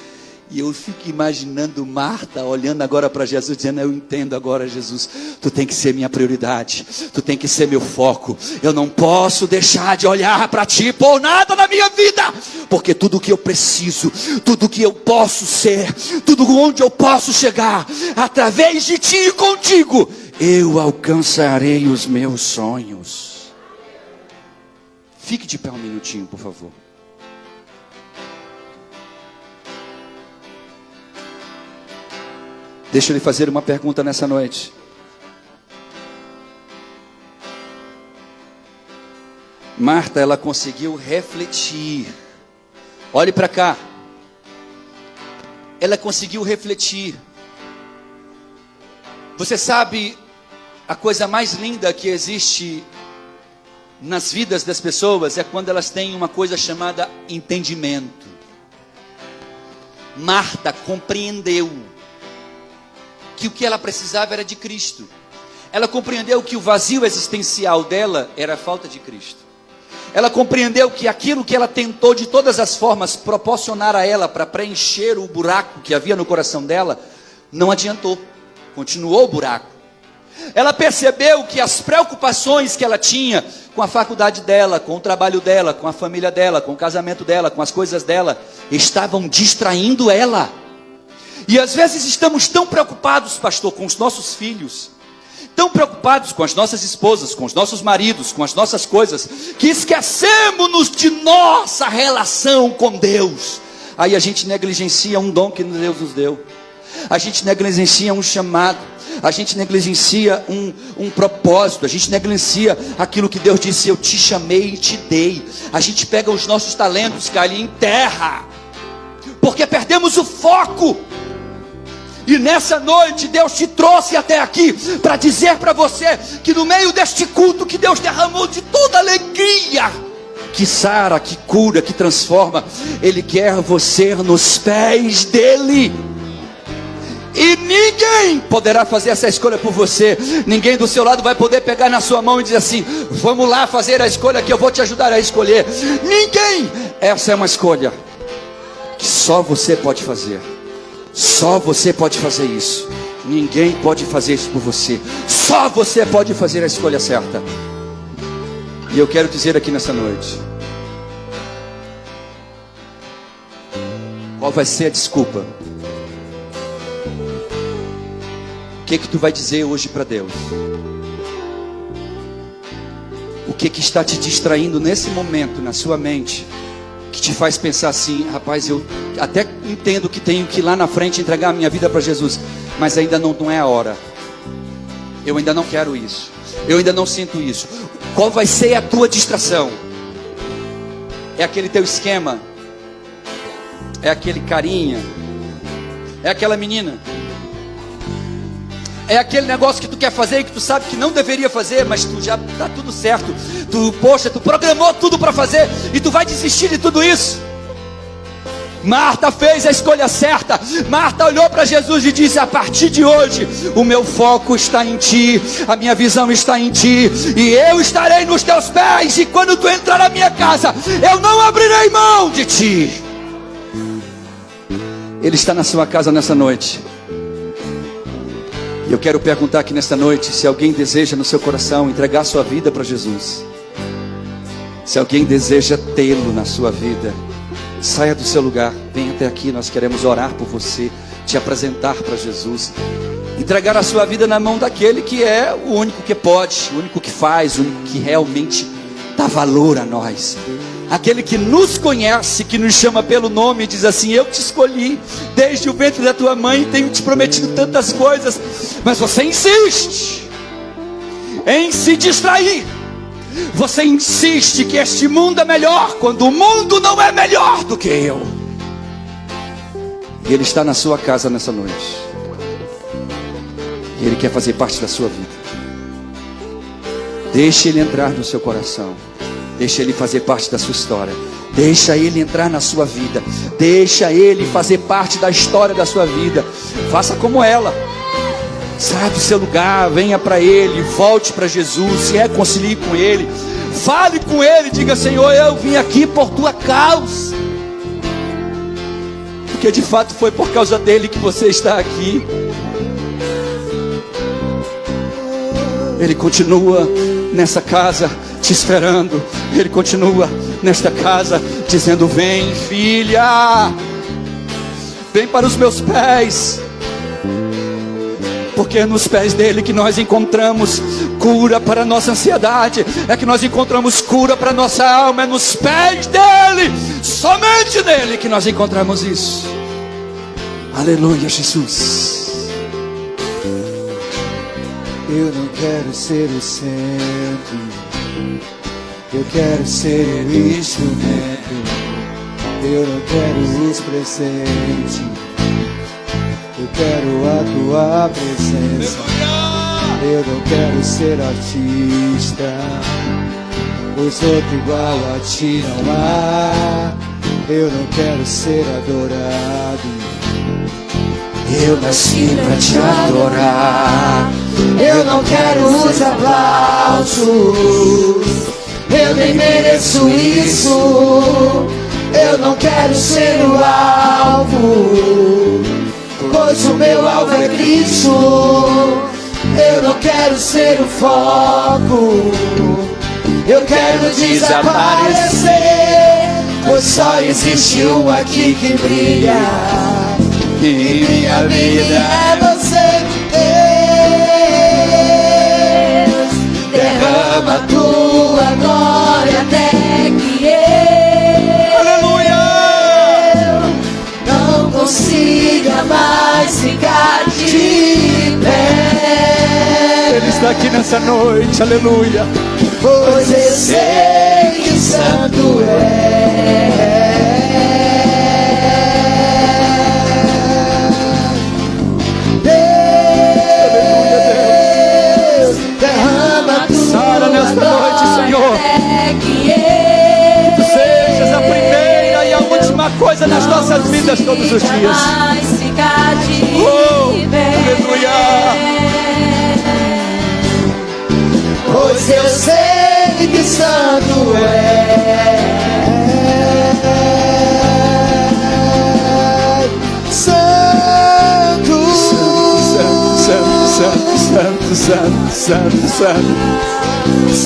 Speaker 1: E eu fico imaginando Marta olhando agora para Jesus, dizendo: eu entendo agora, Jesus, tu tem que ser minha prioridade, tu tem que ser meu foco. Eu não posso deixar de olhar para ti por nada na minha vida, porque tudo que eu preciso, tudo que eu posso ser, tudo onde eu posso chegar, através de ti e contigo, eu alcançarei os meus sonhos. Fique de pé um minutinho, por favor. Deixa eu lhe fazer uma pergunta nessa noite. Marta, ela conseguiu refletir. Olhe para cá. Ela conseguiu refletir. Você sabe, a coisa mais linda que existe nas vidas das pessoas é quando elas têm uma coisa chamada entendimento. Marta compreendeu que o que ela precisava era de Cristo. Ela compreendeu que o vazio existencial dela era a falta de Cristo. Ela compreendeu que aquilo que ela tentou de todas as formas proporcionar a ela para preencher o buraco que havia no coração dela, não adiantou. Continuou o buraco. Ela percebeu que as preocupações que ela tinha com a faculdade dela, com o trabalho dela, com a família dela, com o casamento dela, com as coisas dela, estavam distraindo ela. E às vezes estamos tão preocupados, pastor, com os nossos filhos, tão preocupados com as nossas esposas, com os nossos maridos, com as nossas coisas, que esquecemos-nos de nossa relação com Deus. Aí a gente negligencia um dom que Deus nos deu. A gente negligencia um chamado. A gente negligencia um propósito. A gente negligencia aquilo que Deus disse: eu te chamei e te dei. A gente pega os nossos talentos, cai em terra, porque perdemos o foco. E nessa noite Deus te trouxe até aqui para dizer para você que no meio deste culto que Deus derramou de toda alegria, que sara, que cura, que transforma, Ele quer você nos pés dEle. E ninguém poderá fazer essa escolha por você. Ninguém do seu lado vai poder pegar na sua mão e dizer assim: vamos lá fazer a escolha que eu vou te ajudar a escolher. Ninguém. Essa é uma escolha que só você pode fazer. Só você pode fazer isso. Ninguém pode fazer isso por você. Só você pode fazer a escolha certa. E eu quero dizer aqui nessa noite, qual vai ser a desculpa? O que tu vai dizer hoje para Deus? O que está te distraindo nesse momento na sua mente, que te faz pensar assim: rapaz, eu até entendo que tenho que ir lá na frente entregar a minha vida para Jesus, mas ainda não é a hora. Eu ainda não quero isso. Eu ainda não sinto isso. Qual vai ser a tua distração? É aquele teu esquema? É aquele carinha? É aquela menina? É aquele negócio que tu quer fazer e que tu sabe que não deveria fazer, mas tu já está tudo certo. Tu programou tudo para fazer e tu vai desistir de tudo isso? Marta fez a escolha certa. Marta olhou para Jesus e disse: a partir de hoje o meu foco está em ti, a minha visão está em ti, e eu estarei nos teus pés, e quando tu entrar na minha casa, eu não abrirei mão de ti. Ele está na sua casa nessa noite. E eu quero perguntar aqui nesta noite, se alguém deseja no seu coração entregar sua vida para Jesus, se alguém deseja tê-lo na sua vida, saia do seu lugar, venha até aqui. Nós queremos orar por você, te apresentar para Jesus, entregar a sua vida na mão daquele que é o único que pode, o único que faz, o único que realmente dá valor a nós, aquele que nos conhece, que nos chama pelo nome e diz assim: eu te escolhi desde o ventre da tua mãe, tenho te prometido tantas coisas, mas você insiste. em se distrair. Você insiste que este mundo é melhor, quando o mundo não é melhor do que eu. E Ele está na sua casa nessa noite. E Ele quer fazer parte da sua vida. Deixe Ele entrar no seu coração. Deixe Ele fazer parte da sua história. Deixa Ele entrar na sua vida. Deixa Ele fazer parte da história da sua vida. Faça como ela. Saia do seu lugar, venha para Ele, volte para Jesus, se reconcilie com Ele. Fale com Ele, diga: Senhor, eu vim aqui por tua causa. Porque de fato foi por causa dele que você está aqui. Ele continua nessa casa te esperando. Ele continua nesta casa dizendo: vem, filha, vem para os meus pés. Porque é nos pés dele que nós encontramos cura para a nossa ansiedade. É que nós encontramos cura para a nossa alma. É nos pés dele, somente nele, que nós encontramos isso. Aleluia, Jesus.
Speaker 2: Eu não quero ser o centro, eu quero ser o instrumento. Eu não quero os presentes, eu quero a tua presença. Eu não quero ser artista, pois outro igual a ti não há. Eu não quero ser adorado, eu nasci pra te adorar. Eu não quero os aplausos, eu nem mereço isso. Eu não quero ser o alvo, pois o meu alvo é Cristo. Eu não quero ser o foco, eu quero desaparecer, pois só existe um aqui que brilha. E minha vida é você, Deus. Derrama a tua glória até que eu não consiga mais ficar de pé.
Speaker 1: Ele está aqui nessa noite, aleluia.
Speaker 2: Pois eu sei que santo é.
Speaker 1: Coisa nas nossas vidas todos os dias. Oh, aleluia.
Speaker 2: Pois eu sei que santo é. Santo,
Speaker 1: santo, santo, santo, santo, santo, santo,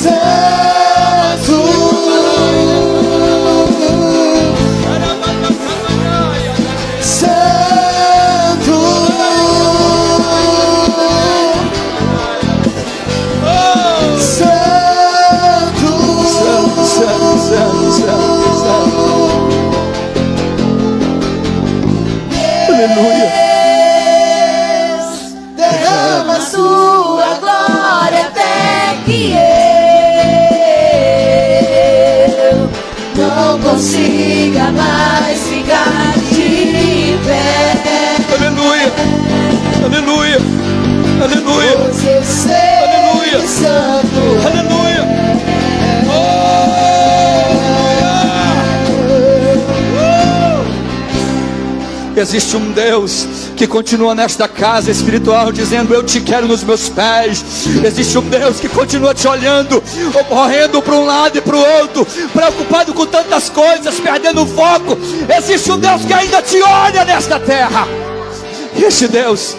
Speaker 1: santo.
Speaker 2: Aleluia. Derrama a sua glória até que eu não consiga mais ficar de pé.
Speaker 1: Aleluia. Aleluia. Aleluia.
Speaker 2: Pois eu sei
Speaker 1: aleluia.
Speaker 2: Que santo.
Speaker 1: Aleluia. Existe um Deus que continua nesta casa espiritual dizendo: eu te quero nos meus pés. Existe um Deus que continua te olhando, correndo para um lado e para o outro, preocupado com tantas coisas, perdendo o foco. Existe um Deus que ainda te olha nesta terra. E esse Deus,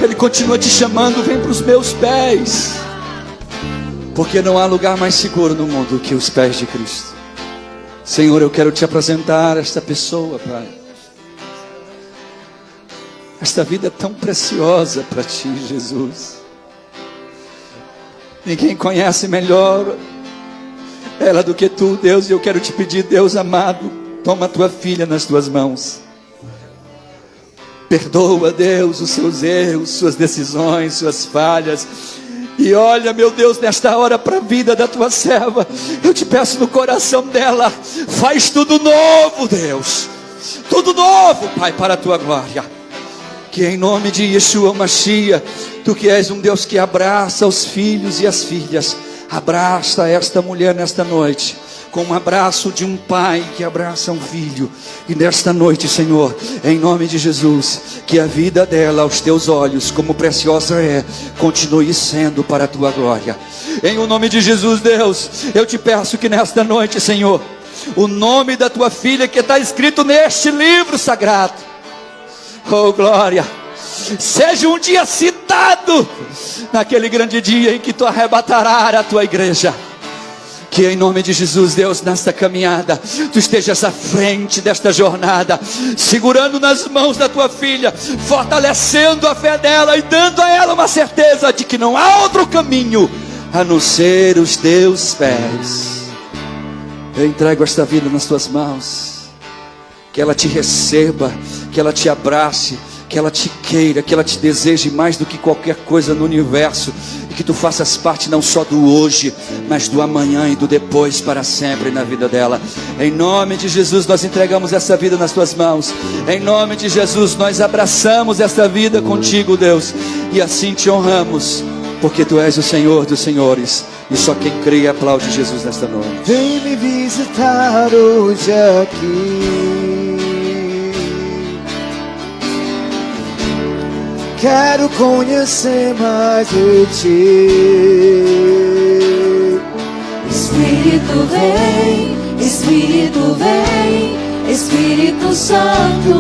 Speaker 1: Ele continua te chamando: vem para os meus pés. Porque não há lugar mais seguro no mundo que os pés de Cristo. Senhor, eu quero te apresentar esta pessoa, Pai. Esta vida é tão preciosa para ti, Jesus. Ninguém conhece melhor ela do que tu, Deus. E eu quero te pedir, Deus amado, toma a tua filha nas tuas mãos. Perdoa, Deus, os seus erros, suas decisões, suas falhas. E olha, meu Deus, nesta hora para a vida da tua serva, eu te peço no coração dela, faz tudo novo, Deus, tudo novo, Pai, para a tua glória. Que em nome de Yeshua Mashiach, tu que és um Deus que abraça os filhos e as filhas, abraça esta mulher nesta noite, com um abraço de um pai que abraça um filho. E nesta noite, Senhor, em nome de Jesus, que a vida dela aos teus olhos, como preciosa é, continue sendo para a tua glória. Em o nome de Jesus, Deus, eu te peço que nesta noite, Senhor, o nome da tua filha que está escrito neste livro sagrado, oh glória, seja um dia citado naquele grande dia em que tu arrebatarás a tua igreja. Que em nome de Jesus, Deus, nesta caminhada, tu estejas à frente desta jornada, segurando nas mãos da tua filha, fortalecendo a fé dela e dando a ela uma certeza de que não há outro caminho a não ser os teus pés. Eu entrego esta vida nas tuas mãos, que ela te receba, que ela te abrace, que ela te queira, que ela te deseje mais do que qualquer coisa no universo, e que tu faças parte não só do hoje, mas do amanhã e do depois para sempre na vida dela. Em nome de Jesus nós entregamos essa vida nas tuas mãos, em nome de Jesus nós abraçamos essa vida contigo, Deus, e assim te honramos, porque tu és o Senhor dos senhores, e só quem crê aplaude Jesus nesta noite.
Speaker 3: Vem me visitar hoje aqui, quero conhecer mais de ti.
Speaker 2: Espírito vem, Espírito vem, Espírito Santo.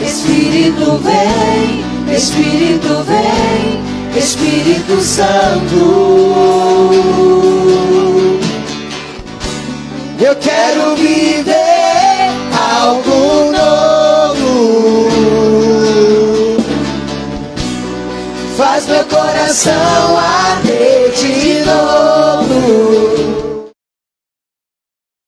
Speaker 2: Espírito vem, Espírito vem, Espírito Santo.
Speaker 3: Eu quero viver algo novo, faz meu coração arder de novo.